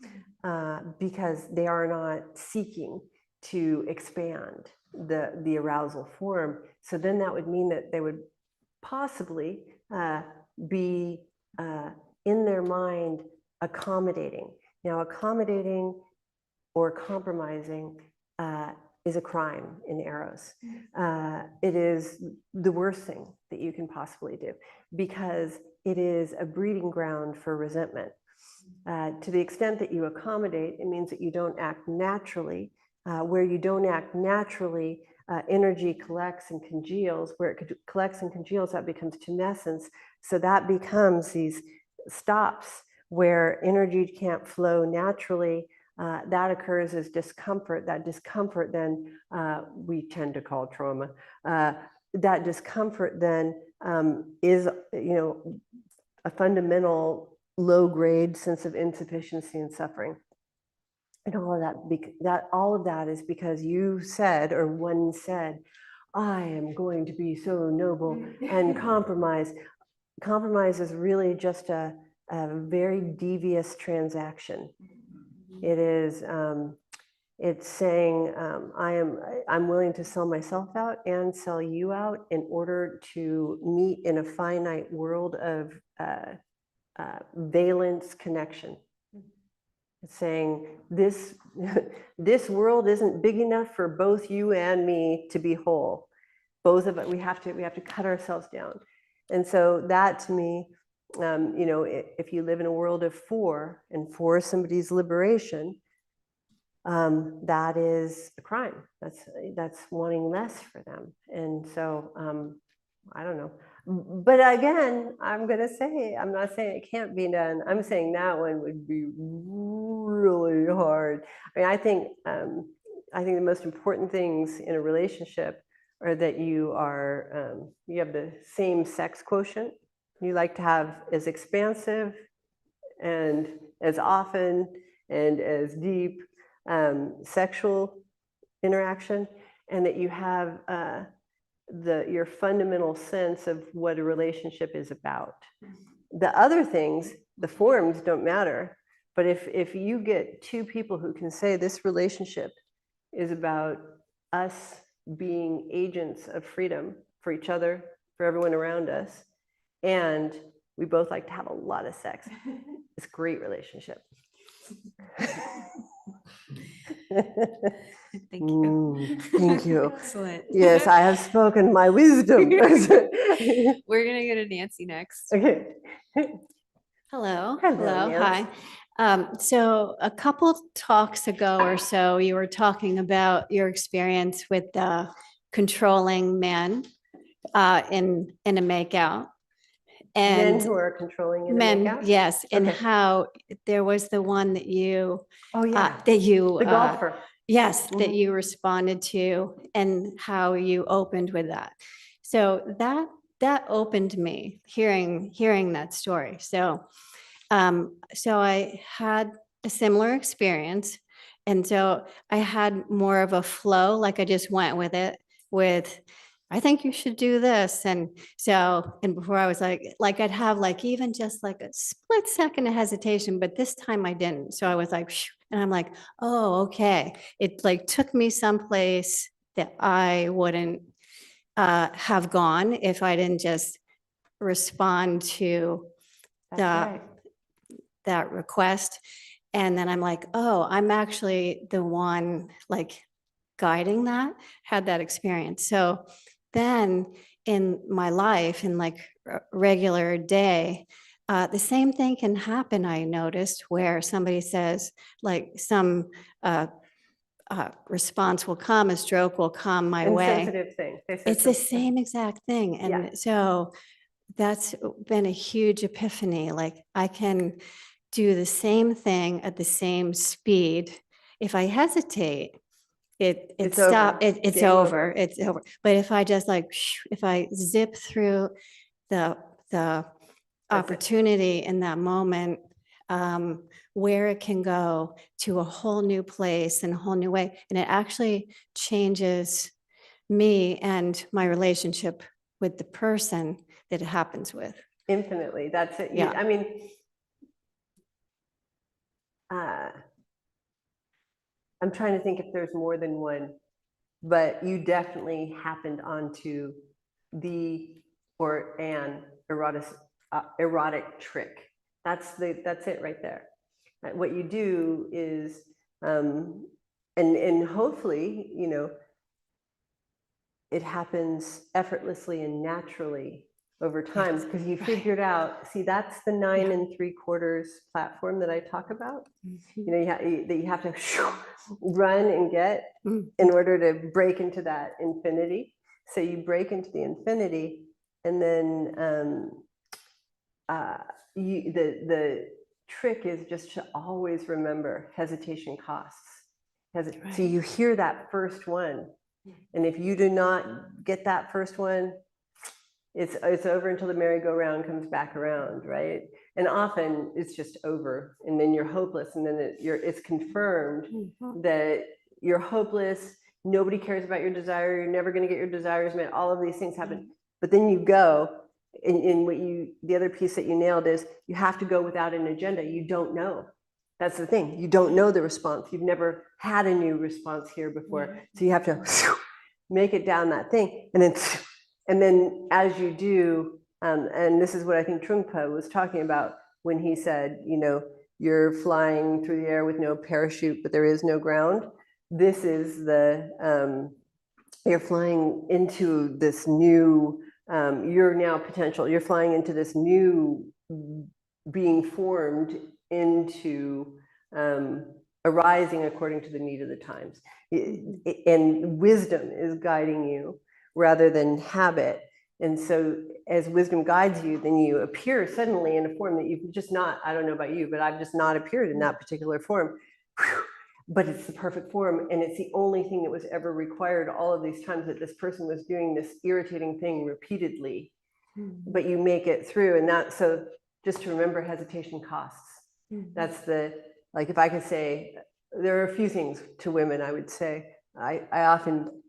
because they are not seeking to expand the arousal form. So then that would mean that they would possibly be in their mind accommodating. Now, accommodating or compromising is a crime in Eros. It is the worst thing that you can possibly do, because it is a breeding ground for resentment. To the extent that you accommodate, it means that you don't act naturally. Where you don't act naturally, energy collects and congeals. Where it collects and congeals, that becomes tumescence. So that becomes these stops where energy can't flow naturally. That occurs as discomfort. That discomfort then we tend to call trauma. That discomfort then is, a fundamental low-grade sense of insufficiency and suffering. And all of that is because you said, or one said, I am going to be so noble and compromise. Compromise is really just a very devious transaction. It is, it's saying, I'm willing to sell myself out and sell you out in order to meet in a finite world of valence connection. It's saying this world isn't big enough for both you and me to be whole. Both of it, we have to cut ourselves down. And so that, to me, if you live in a world of four, and four is somebody's liberation, that is a crime. That's wanting less for them. And so I don't know. But again, I'm not saying it can't be done. I'm saying that one would be really hard. I mean, I think the most important things in a relationship are that you have the same sex quotient. You like to have as expansive and as often and as deep sexual interaction, and that you have your fundamental sense of what a relationship is about. The other things, the forms don't matter, but if you get two people who can say this relationship is about us being agents of freedom for each other, for everyone around us, and we both like to have a lot of sex, it's a great relationship. Thank you. Thank you. Excellent. Yes, I have spoken my wisdom. We're gonna go to Nancy next. Okay. Hello. Hello, Hello. Nance. Hi. So a couple talks ago or so, you were talking about your experience with the controlling men in a makeout. Men And who are controlling in a men, makeout? yes, and Okay. how there was the one that you Oh, yeah. that you The golfer. yes, that Mhm. you responded to and how you opened with that. So that opened me hearing that story. So so I had a similar experience. And so I had more of a flow, like I just went with it with, I think you should do this. And so, and before I was like I'd have like even just like a split second of hesitation, but this time I didn't. So I was like, "Phew," and I'm like, oh, okay. It like took me someplace that I wouldn't have gone if I didn't just respond to That's the right. that request. And then I'm like, oh, I'm actually the one like guiding that, had that experience. So then in my life, in like a regular day, the same thing can happen, I noticed, where somebody says, like some response will come, a stroke will come my way. Insensitive thing. They said It's the something. same exact thing. And Yeah. so that's been a huge epiphany. Like I can do the same thing at the same speed. If I hesitate, It's stop. over. It's Game over. over. It's over. But if I just like if I zip through the That's it. opportunity in that moment, where it can go to a whole new place and a whole new way, and it actually changes me and my relationship with the person that it happens with. Infinitely. That's it. Yeah. I mean, I'm trying to think if there's more than one, but you definitely happened onto the or an erotic trick. That's it right there. What you do is, and hopefully, you know, it happens effortlessly and naturally over time Yes, because you right. figured out, see, that's the 9 Yeah. 3/4 platform that I talk about. Mhm. You know, that you have to run and get Mhm. in order to break into that infinity. So you break into the infinity, and then the trick is just to always remember hesitation costs. So you hear that first one, and if you do not get that first one, it's over until the merry-go-round comes back around, right? And often it's just over, and then you're hopeless, and then it's confirmed Mhm. that you're hopeless. Nobody cares about your desire. You're never going to get your desires met. All of these things happen, but then you go. And the other piece that you nailed is you have to go without an agenda. You don't know. That's the thing. You don't know the response. You've never had a new response here before, so you have to make it down that thing, and then as you do, and this is what I think Trungpa was talking about when he said, you know, you're flying through the air with no parachute, but there is no ground. This is you're flying into this new, you're now potential, you're flying into this new being formed into arising according to the need of the times. And wisdom is guiding you rather than habit. And so as wisdom guides you, then you appear suddenly in a form that you've just not, I don't know about you, but I've just not appeared in that particular form. But it's the perfect form, and it's the only thing that was ever required all of these times that this person was doing this irritating thing repeatedly. But you make it through, and so just to remember, hesitation costs. That's like, if I could say, there are a few things to women I would say. I often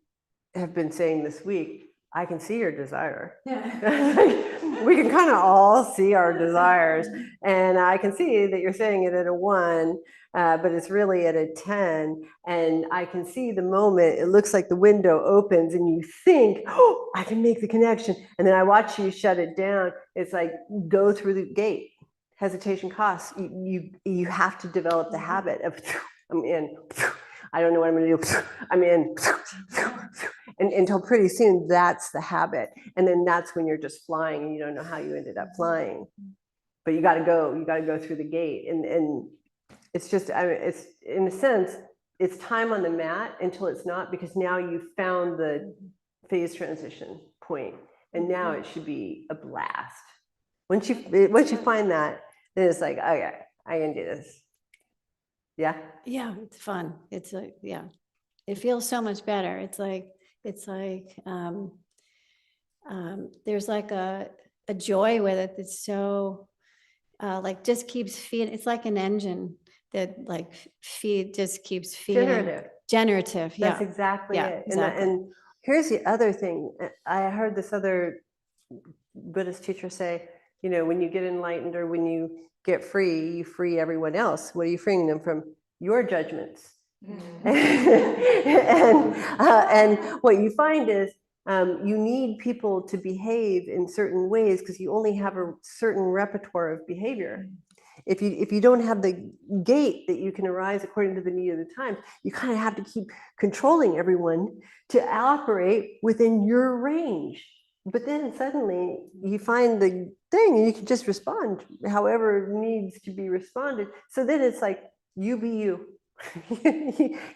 have been saying this week, I can see your desire. We can kind of all see our desires, and I can see that you're saying it at a 1, but it's really at a 10, and I can see the moment it looks like the window opens and you think, oh, I can make the connection, and then I watch you shut it down. It's like, go through the gate. Hesitation costs. You have to develop the habit of I'm in, I don't know what I'm going to do, I'm in, and until pretty soon that's the habit, and then that's when you're just flying and you don't know how you ended up flying. But you got to go through the gate, and It's just, I mean, it's in a sense, it's time on the mat until it's not, because now you found the phase transition point, and now it should be a blast. Once you find that, then it's like, okay, I can do this. Yeah. Yeah, it's fun. It's a, yeah, it feels so much better. It's like, there's like a joy with it that's so, like just keeps feeding. It's like an engine that like just keeps feeding. Generative. Yeah. That's exactly Yeah, it. exactly. And here's the other thing. I heard this other Buddhist teacher say, you know, when you get enlightened or when you get free, you free everyone else. What are you freeing them from? Your judgments. And what you find is you need people to behave in certain ways because you only have a certain repertoire of behavior. If you don't have the gate that you can arise according to the need of the times, you kind of have to keep controlling everyone to operate within your range. But then suddenly you find the thing and you can just respond however needs to be responded. So then it's like, you be you.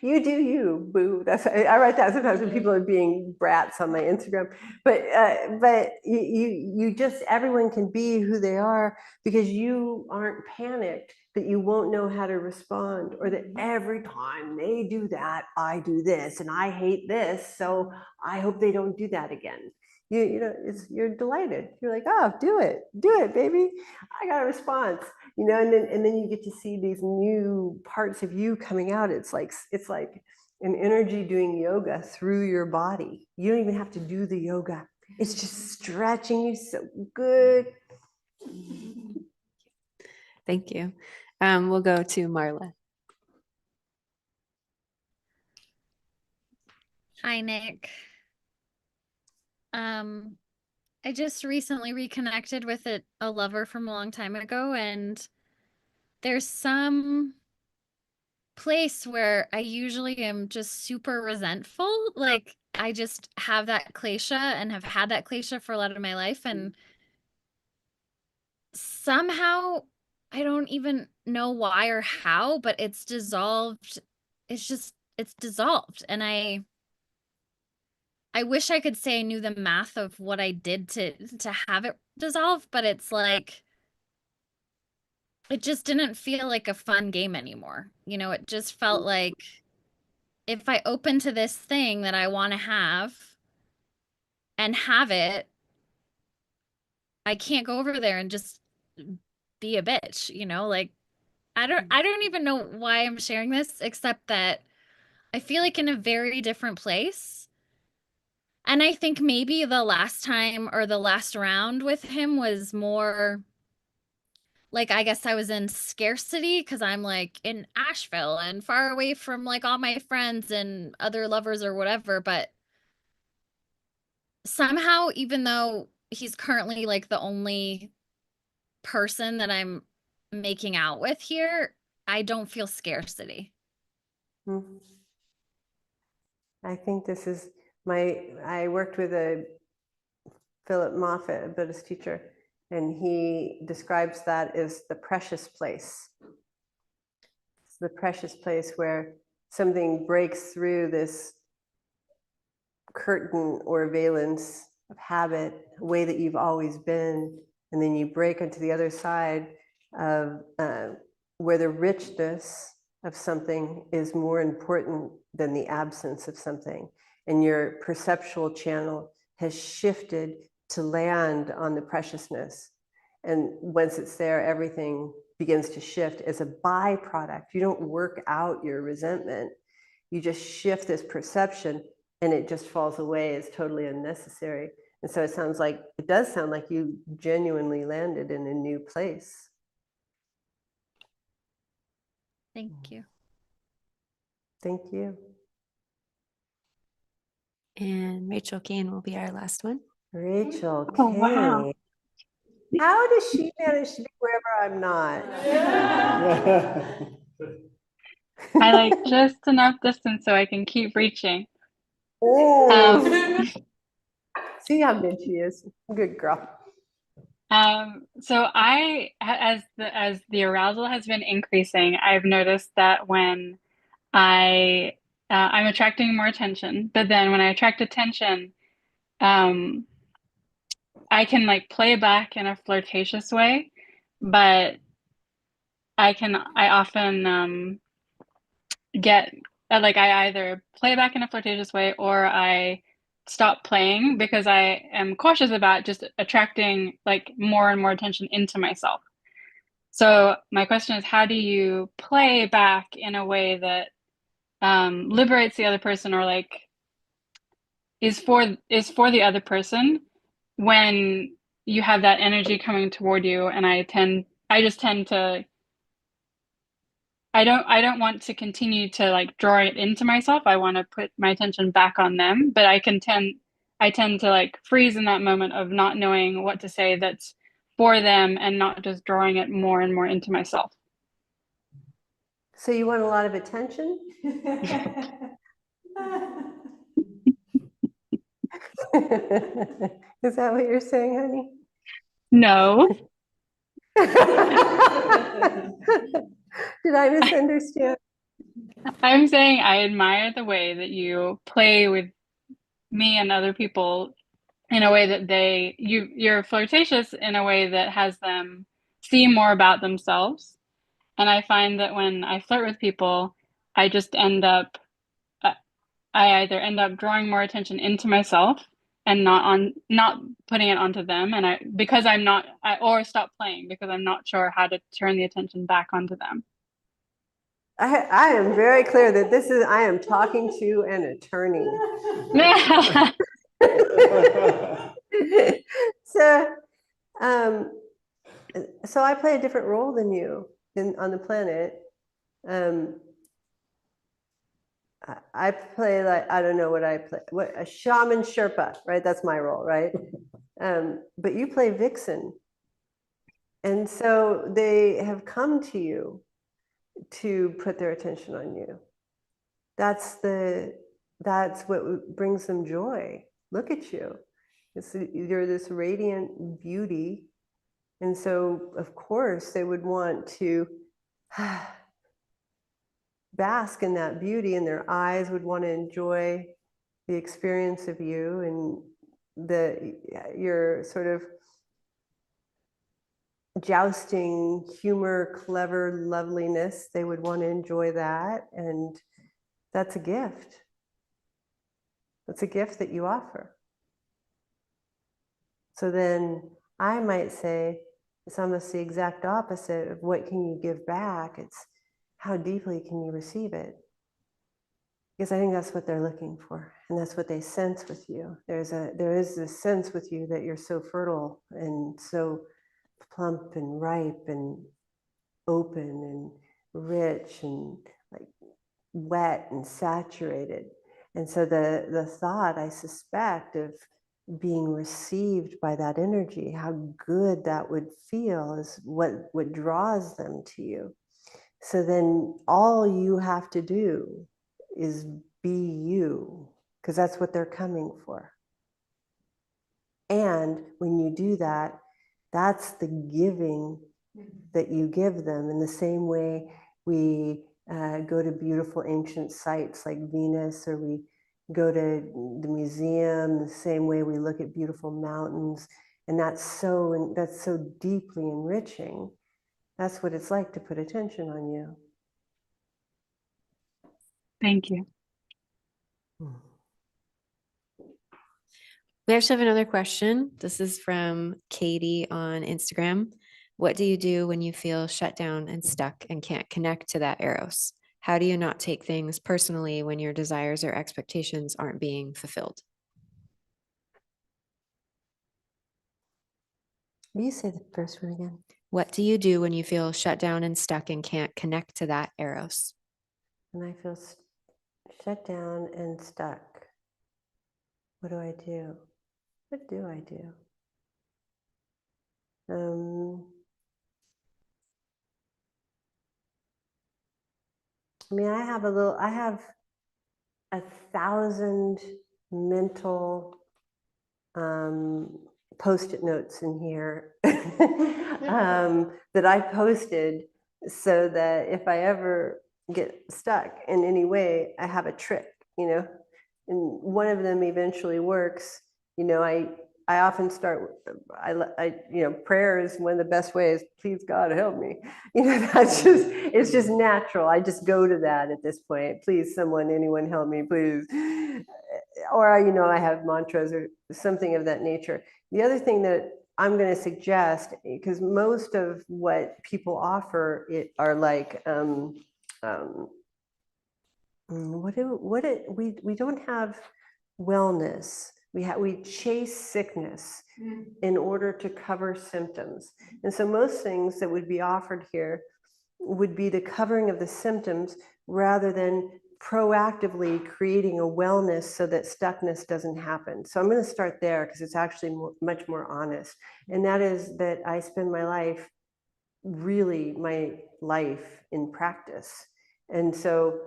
You do you, boo. I write that sometimes when people are being brats on my Instagram. But you just, everyone can be who they are because you aren't panicked that you won't know how to respond, or that every time they do that, I do this and I hate this, so I hope they don't do that again. You know, you're delighted. You're like, oh, do it, baby. I got a response. You know, and then you get to see these new parts of you coming out. It's like an energy doing yoga through your body. You don't even have to do the yoga. It's just stretching you so good. Thank you. We'll go to Marla. Hi, Nick. I just recently reconnected with a lover from a long time ago, and there's some place where I usually am just super resentful. Like I just have that klesha and have had that klesha for a lot of my life, and somehow I don't even know why or how, but it's dissolved. It's dissolved, and I wish I could say I knew the math of what I did to have it dissolve, but it's like it just didn't feel like a fun game anymore. You know, it just felt like if I open to this thing that I want to have and have it, I can't go over there and just be a bitch, you know? Like I don't even know why I'm sharing this except that I feel like in a very different place. And I think maybe the last time or the last round with him was more like, I guess I was in scarcity because I'm like in Asheville and far away from like all my friends and other lovers or whatever. But somehow, even though he's currently like the only person that I'm making out with here, I don't feel scarcity. Mhm. I think this is I worked with a Philip Moffat, a Buddhist teacher, and he describes that as the precious place. It's the precious place where something breaks through this curtain or valence of habit, a way that you've always been, and then you break onto the other side of where the richness of something is more important than the absence of something, and your perceptual channel has shifted to land on the preciousness. And once it's there, everything begins to shift as a byproduct. You don't work out your resentment. You just shift this perception and it just falls away as totally unnecessary. And so it does sound like you genuinely landed in a new place. Thank you. Thank you. And Rachel Kane will be our last one. Rachel Oh, wow. Kane. How does she manage to be wherever I'm not? I like just enough distance so I can keep reaching. Oh. See how good she is. Good girl. So as the arousal has been increasing, I've noticed that when I'm attracting more attention, but then when I attract attention, um, I can like play back in a flirtatious way, but I often get like I either play back in a flirtatious way or I stop playing because I am cautious about just attracting like more and more attention into myself. So my question is, how do you play back in a way that liberates the other person or like is for the other person when you have that energy coming toward you? And I just tend to I don't want to continue to like draw it into myself. I want to put my attention back on them, but I tend to like freeze in that moment of not knowing what to say that's for them and not just drawing it more and more into myself. So you want a lot of attention? Is that what you're saying, honey? No. Did I misunderstand? I'm saying I admire the way that you play with me and other people in a way that you're flirtatious in a way that has them see more about themselves. And I find that when I flirt with people, I just uh, I either end up drawing more attention into myself and not putting it onto them. And or stop playing because I'm not sure how to turn the attention back onto them. I am very clear that I am talking to an attorney. So, so I play a different role than you on the planet. I play like, I don't know what I play, a shaman Sherpa, right? That's my role, right? But you play Vixen. And so they have come to you to put their attention on you. That's what brings them joy. Look at you. You're this radiant beauty. And so, of course, they would want to bask in that beauty, and their eyes would want to enjoy the experience of you and your sort of jousting humor, clever loveliness. They would want to enjoy that, and that's a gift. That's a gift that you offer. So then I might say it's almost the exact opposite of what can you give back. It's how deeply can you receive it? Because I think that's what they're looking for, and that's what they sense with you. There is this sense with you that you're so fertile and so plump and ripe and open and rich and like wet and saturated. And so the thought, I suspect, of being received by that energy, how good that would feel, is what draws them to you. So then all you have to do is be you, because that's what they're coming for. And when you do that, that's the giving that you give them. In the same way we go to beautiful ancient sites like Venus, or we go to the museum, the same way we look at beautiful mountains. And that's so deeply enriching. That's what it's like to put attention on you. Thank you. We actually have another question. This is from Katie on Instagram. What do you do when you feel shut down and stuck and can't connect to that Eros? How do you not take things personally when your desires or expectations aren't being fulfilled? Will you say the first one again? What do you do when you feel shut down and stuck and can't connect to that Eros? When I feel shut down and stuck, what do I do? What do I do? I mean, I have 1,000 mental Post-it notes in here that I posted so that if I ever get stuck in any way, I have a trick, you know, and one of them eventually works. You know, I often start, you know, prayer is one of the best ways. Please God help me. You know, that's just, it's just natural. I just go to that at this point. Please, someone, anyone help me, please. Or, you know, I have mantras or something of that nature. The other thing that I'm going to suggest, because most of what people offer are like, we don't have wellness. We chase sickness in order to cover symptoms. And so most things that would be offered here would be the covering of the symptoms rather than proactively creating a wellness so that stuckness doesn't happen. So I'm going to start there because it's actually much more honest. And that is that I spend my life in practice. And so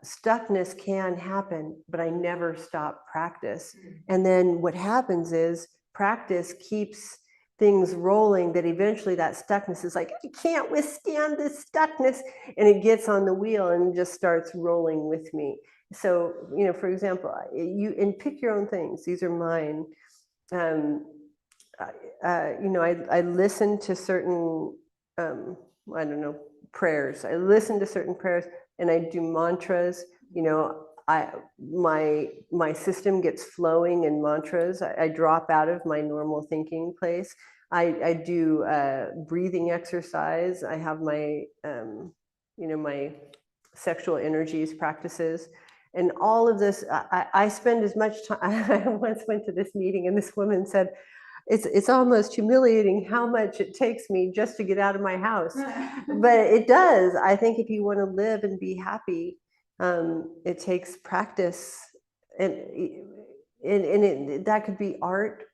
stuckness can happen, but I never stop practice. And then what happens is practice keeps things rolling, that eventually that stuckness is like, I can't withstand this stuckness. And it gets on the wheel and just starts rolling with me. So, you know, for example, pick your own things. These are mine. You know, I listen to certain, I don't know, prayers. I listen to certain prayers and I do mantras. You know, my system gets flowing in mantras. I drop out of my normal thinking place. I do breathing exercise. I have my, you know, my sexual energies practices. And all of this, I spend as much time. I once went to this meeting and this woman said, it's almost humiliating how much it takes me just to get out of my house. But it does. I think if you want to live and be happy, it takes practice. And that could be art,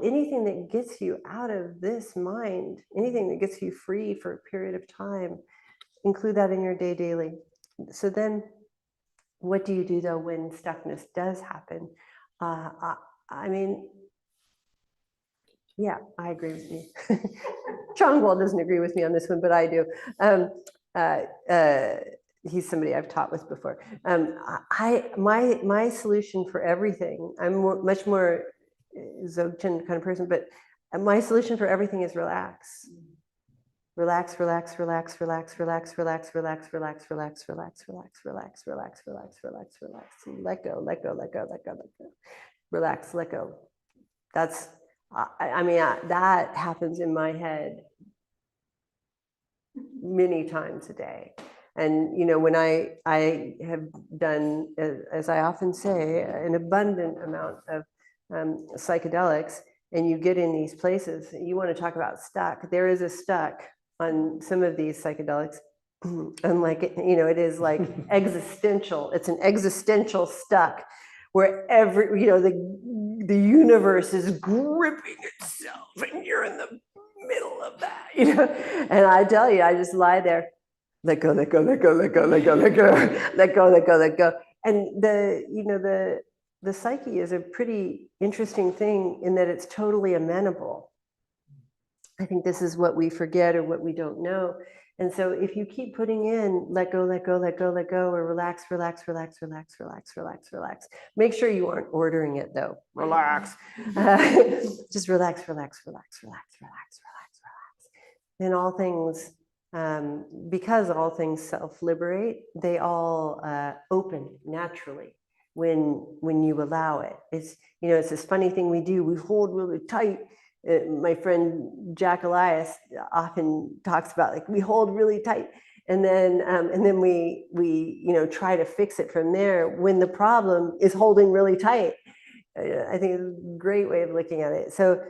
anything that gets you out of this mind, anything that gets you free for a period of time, include that in your day daily. So then what do you do though when stuckness does happen? I mean, yeah, I agree with you. Chongwal doesn't agree with me on this one, but I do. He's somebody I've taught with before. My solution for everything, I'm much more Dzogchen kind of person, but my solution for everything is relax. Relax, relax, relax, relax, relax, relax, relax, relax, relax, relax, relax, relax, relax, relax, relax, relax. Let go, let go, let go, let go, let go. Relax, let go. That's, I mean, that happens in my head many times a day. And, you know, when I have done, as I often say, an abundant amount of psychedelics, and you get in these places, you want to talk about stuck. There is a stuck on some of these psychedelics. And like, you know, it is like existential. It's an existential stuck where you know, the universe is gripping itself and you're in the middle of that, you know. And I tell you, I just lie there, let go, let go, let go, let go, let go, let go, let go, let go, let go. And the psyche is a pretty interesting thing in that it's totally amenable. I think this is what we forget or what we don't know. And so if you keep putting in let go, let go, let go, let go, or relax, relax, relax, relax, relax, relax, relax. Make sure you aren't ordering it though. Relax. Just relax, relax, relax, relax, relax, relax, relax. And all things, because all things self-liberate, they all open naturally when you allow it. It's, you know, it's this funny thing we do. We hold really tight. My friend Jack Elias often talks about, like, we hold really tight and then we you know, try to fix it from there when the problem is holding really tight. I think it's a great way of looking at it. So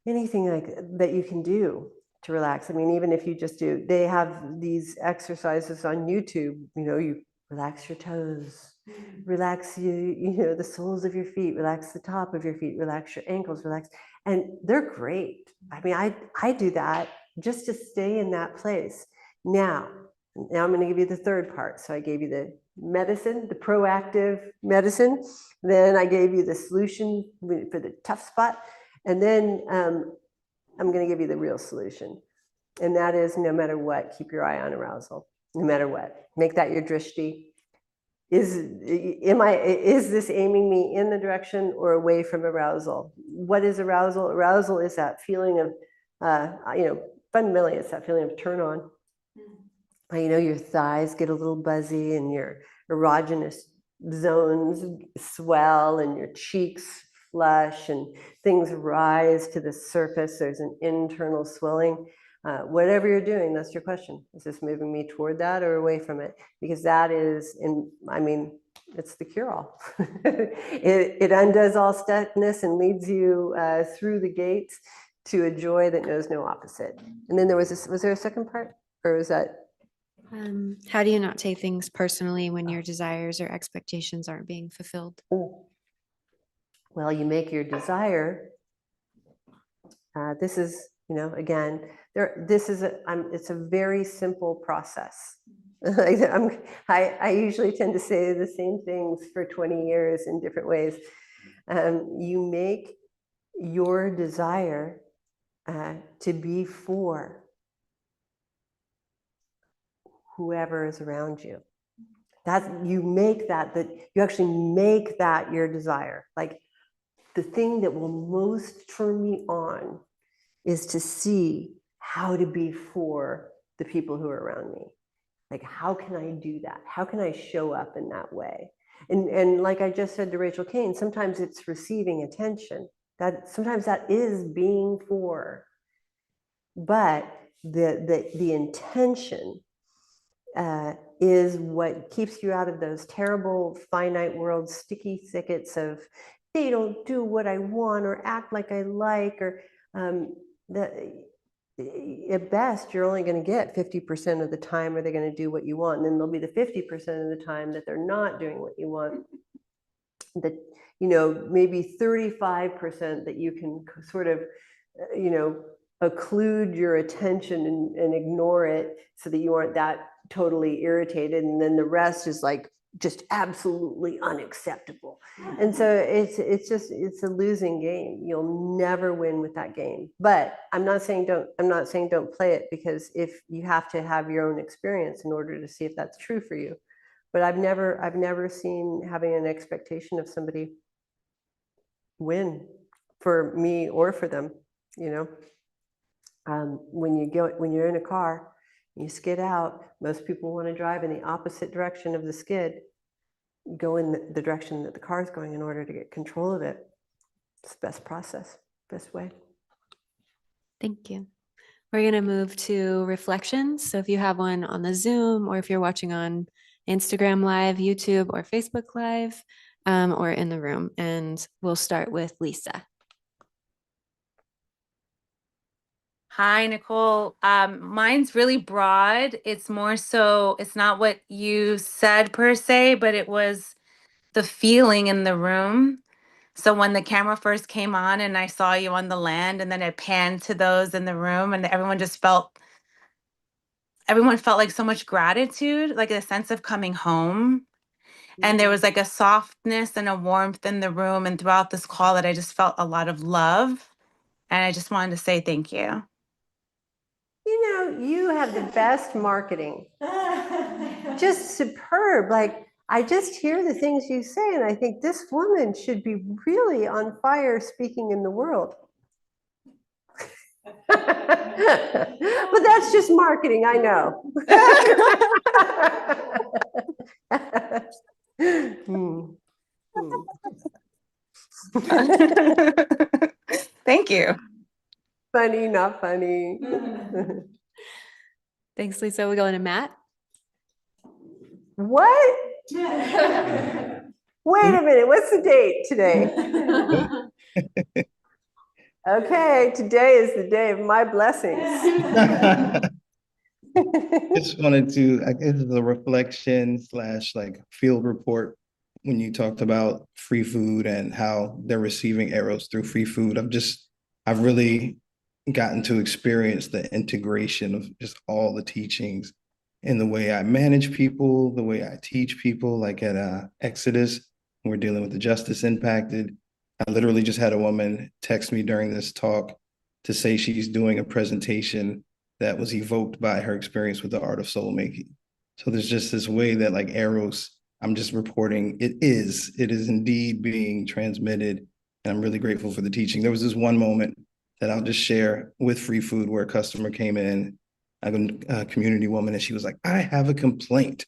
anything like that you can do to relax. I mean, even if you just do, they have these exercises on YouTube, you know, you relax your toes, relax you know, the soles of your feet, relax the top of your feet, relax your ankles, relax. And they're great. I mean, I do that just to stay in that place. Now I'm going to give you the third part. So I gave you the medicine, the proactive medicine. Then I gave you the solution for the tough spot. And then I'm going to give you the real solution. And that is, no matter what, keep your eye on arousal, no matter what. Make that your drishti. Is this aiming me in the direction or away from arousal? What is arousal? Arousal is that feeling of, fundamentally, it's that feeling of turn on. Your thighs get a little buzzy and your erogenous zones swell and your cheeks flush and things rise to the surface. There's an internal swelling. Whatever you're doing, that's your question. Is this moving me toward that or away from it? Because that is, it's the cure-all. it undoes all stuckness and leads you through the gates to a joy that knows no opposite. And then was there a second part? Or was that? How do you not take things personally when your desires or expectations aren't being fulfilled? Well, you make your desire. This is, again, it's a very simple process. I usually tend to say the same things for 20 years in different ways. You make your desire to be for whoever is around you. You actually make that your desire. Like, the thing that will most turn me on is to see how to be for the people who are around me. Like, how can I do that? How can I show up in that way? And like I just said to Rachel Kane, sometimes it's receiving attention. Sometimes that is being for. But the intention is what keeps you out of those terrible finite world sticky thickets of, they don't do what I want or act like I like, or at best, you're only going to get 50% of the time are they going to do what you want. And then there'll be the 50% of the time that they're not doing what you want. That, maybe 35% that you can sort of, occlude your attention and ignore it so that you aren't that totally irritated. And then the rest is like just absolutely unacceptable. And so it's a losing game. You'll never win with that game. But I'm not saying don't play it, because if you have to have your own experience in order to see if that's true for you. But I've never seen having an expectation of somebody win for me or for them, when you're in a car, you skid out, most people want to drive in the opposite direction of the skid, go in the direction that the car is going in order to get control of it. It's the best process, best way. Thank you. We're going to move to reflections. So if you have one on the Zoom, or if you're watching on Instagram Live, YouTube, or Facebook Live, or in the room, and we'll start with Lisa. Hi, Nicole. Mine's really broad. It's more so, it's not what you said per se, but it was the feeling in the room. So when the camera first came on and I saw you on the land, and then it panned to those in the room, and everyone felt like so much gratitude, like a sense of coming home. And there was like a softness and a warmth in the room and throughout this call that I just felt a lot of love. And I just wanted to say thank you. You have the best marketing. Just superb. Like, I just hear the things you say, and I think this woman should be really on fire speaking in the world. But that's just marketing, I know. Thank you. Funny, not funny. Thanks, Lisa. We're going to Matt. What? Wait a minute. What's the date today? Okay, today is the day of my blessings. Just wanted to, this is a reflection / like field report when you talked about free food and how they're receiving Eros through free food. I've really gotten to experience the integration of just all the teachings in the way I manage people, the way I teach people, like at Exodus, we're dealing with the justice impacted. I literally just had a woman text me during this talk to say she's doing a presentation that was evoked by her experience with the art of soul making. So there's just this way that like Eros, I'm just reporting it is indeed being transmitted. And I'm really grateful for the teaching. There was this one moment that I'll just share with free food where a customer came in, a community woman, and she was like, I have a complaint.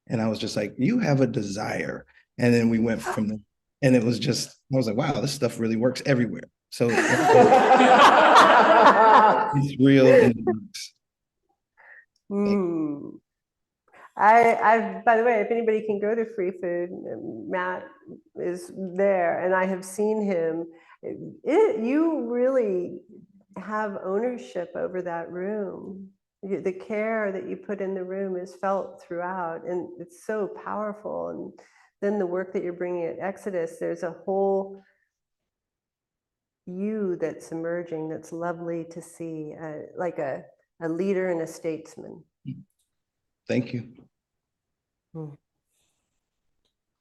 And I was just like, you have a desire. And then we went from there. And it was just, I was like, wow, this stuff really works everywhere. So it's real and it works. By the way, if anybody can go to free food, Matt is there, and I have seen him. You really have ownership over that room. The care that you put in the room is felt throughout, and it's so powerful. And then the work that you're bringing at Exodus, there's a whole you that's emerging that's lovely to see, like a leader and a statesman. Thank you.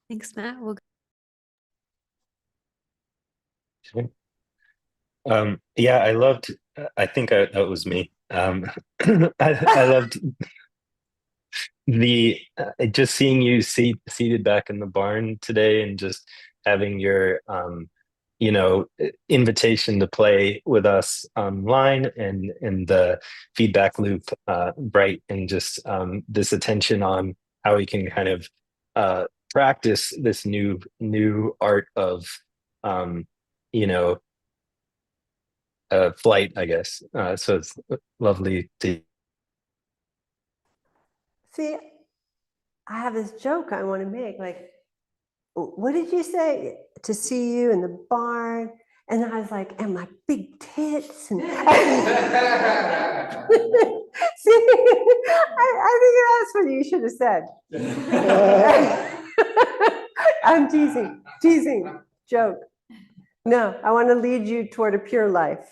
Thanks, Matt. We'll Yeah, I loved, I think that was me. I loved the just seeing you seated back in the barn today and just having your you know, invitation to play with us online and the feedback loop bright, and just this attention on how we can kind of practice this new art of you know, flight, I guess. So it's lovely to See, I have this joke I want to make, like, what did you say? To see you in the barn. And I was like, and my big tits. And see, I think that's what you should have said. I'm teasing, joke. No, I want to lead you toward a pure life.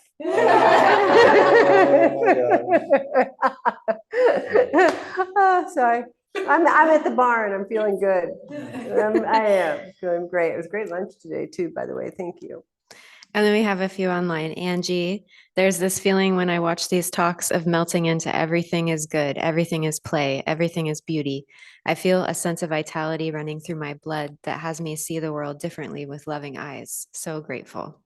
Oh, sorry. I'm at the barn. I'm feeling good. I am feeling great. It was great lunch today too, by the way. Thank you. And then we have a few online. Angie, there's this feeling when I watch these talks of melting into everything is good, everything is play, everything is beauty. I feel a sense of vitality running through my blood that has me see the world differently with loving eyes. So grateful.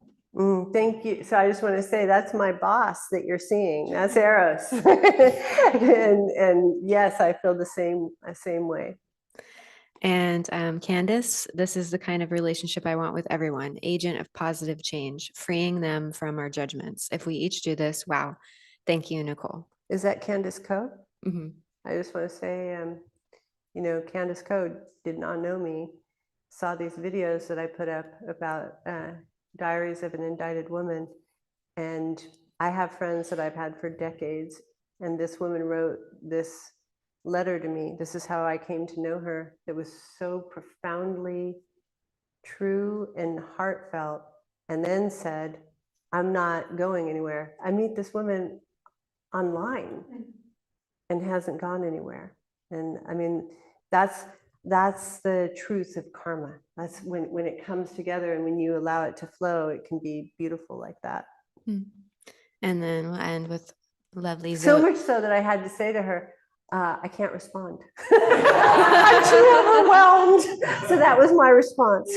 Thank you. So I just want to say that's my boss that you're seeing. That's Eros. and yes, I feel the same way. And Candace, this is the kind of relationship I want with everyone, agent of positive change, freeing them from our judgments. If we each do this, wow. Thank you, Nicole. Is that Candace Code? Mm-hmm. I just want to say, you know, Candace Code did not know me, saw these videos that I put up about Diaries of an Indicted Woman. And I have friends that I've had for decades. And this woman wrote this letter to me. This is how I came to know her. It was so profoundly true and heartfelt. And then said, I'm not going anywhere. I meet this woman online and hasn't gone anywhere. And I mean, that's the truth of karma. That's when it comes together, and when you allow it to flow, it can be beautiful like that. And then we'll end with lovely So Zoe. much so that I had to say to her, I can't respond. I'm too overwhelmed. So that was my response.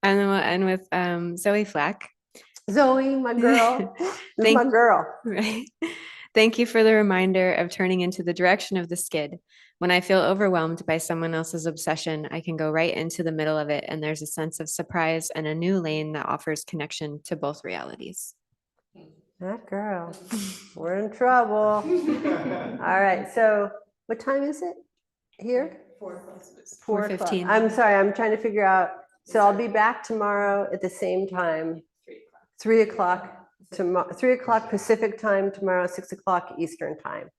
And then we'll end with Zoe Flack. Zoe, my girl. This is my girl. Right. Thank you for the reminder of turning into the direction of the skid. When I feel overwhelmed by someone else's obsession, I can go right into the middle of it, and there's a sense of surprise and a new lane that offers connection to both realities. That girl. We're in trouble. All right. So what time is it here? 4:15. I'm sorry. I'm trying to figure out. So I'll be back tomorrow at the same time. 3 o'clock tomorrow. 3 o'clock Pacific time tomorrow. 6 o'clock Eastern time.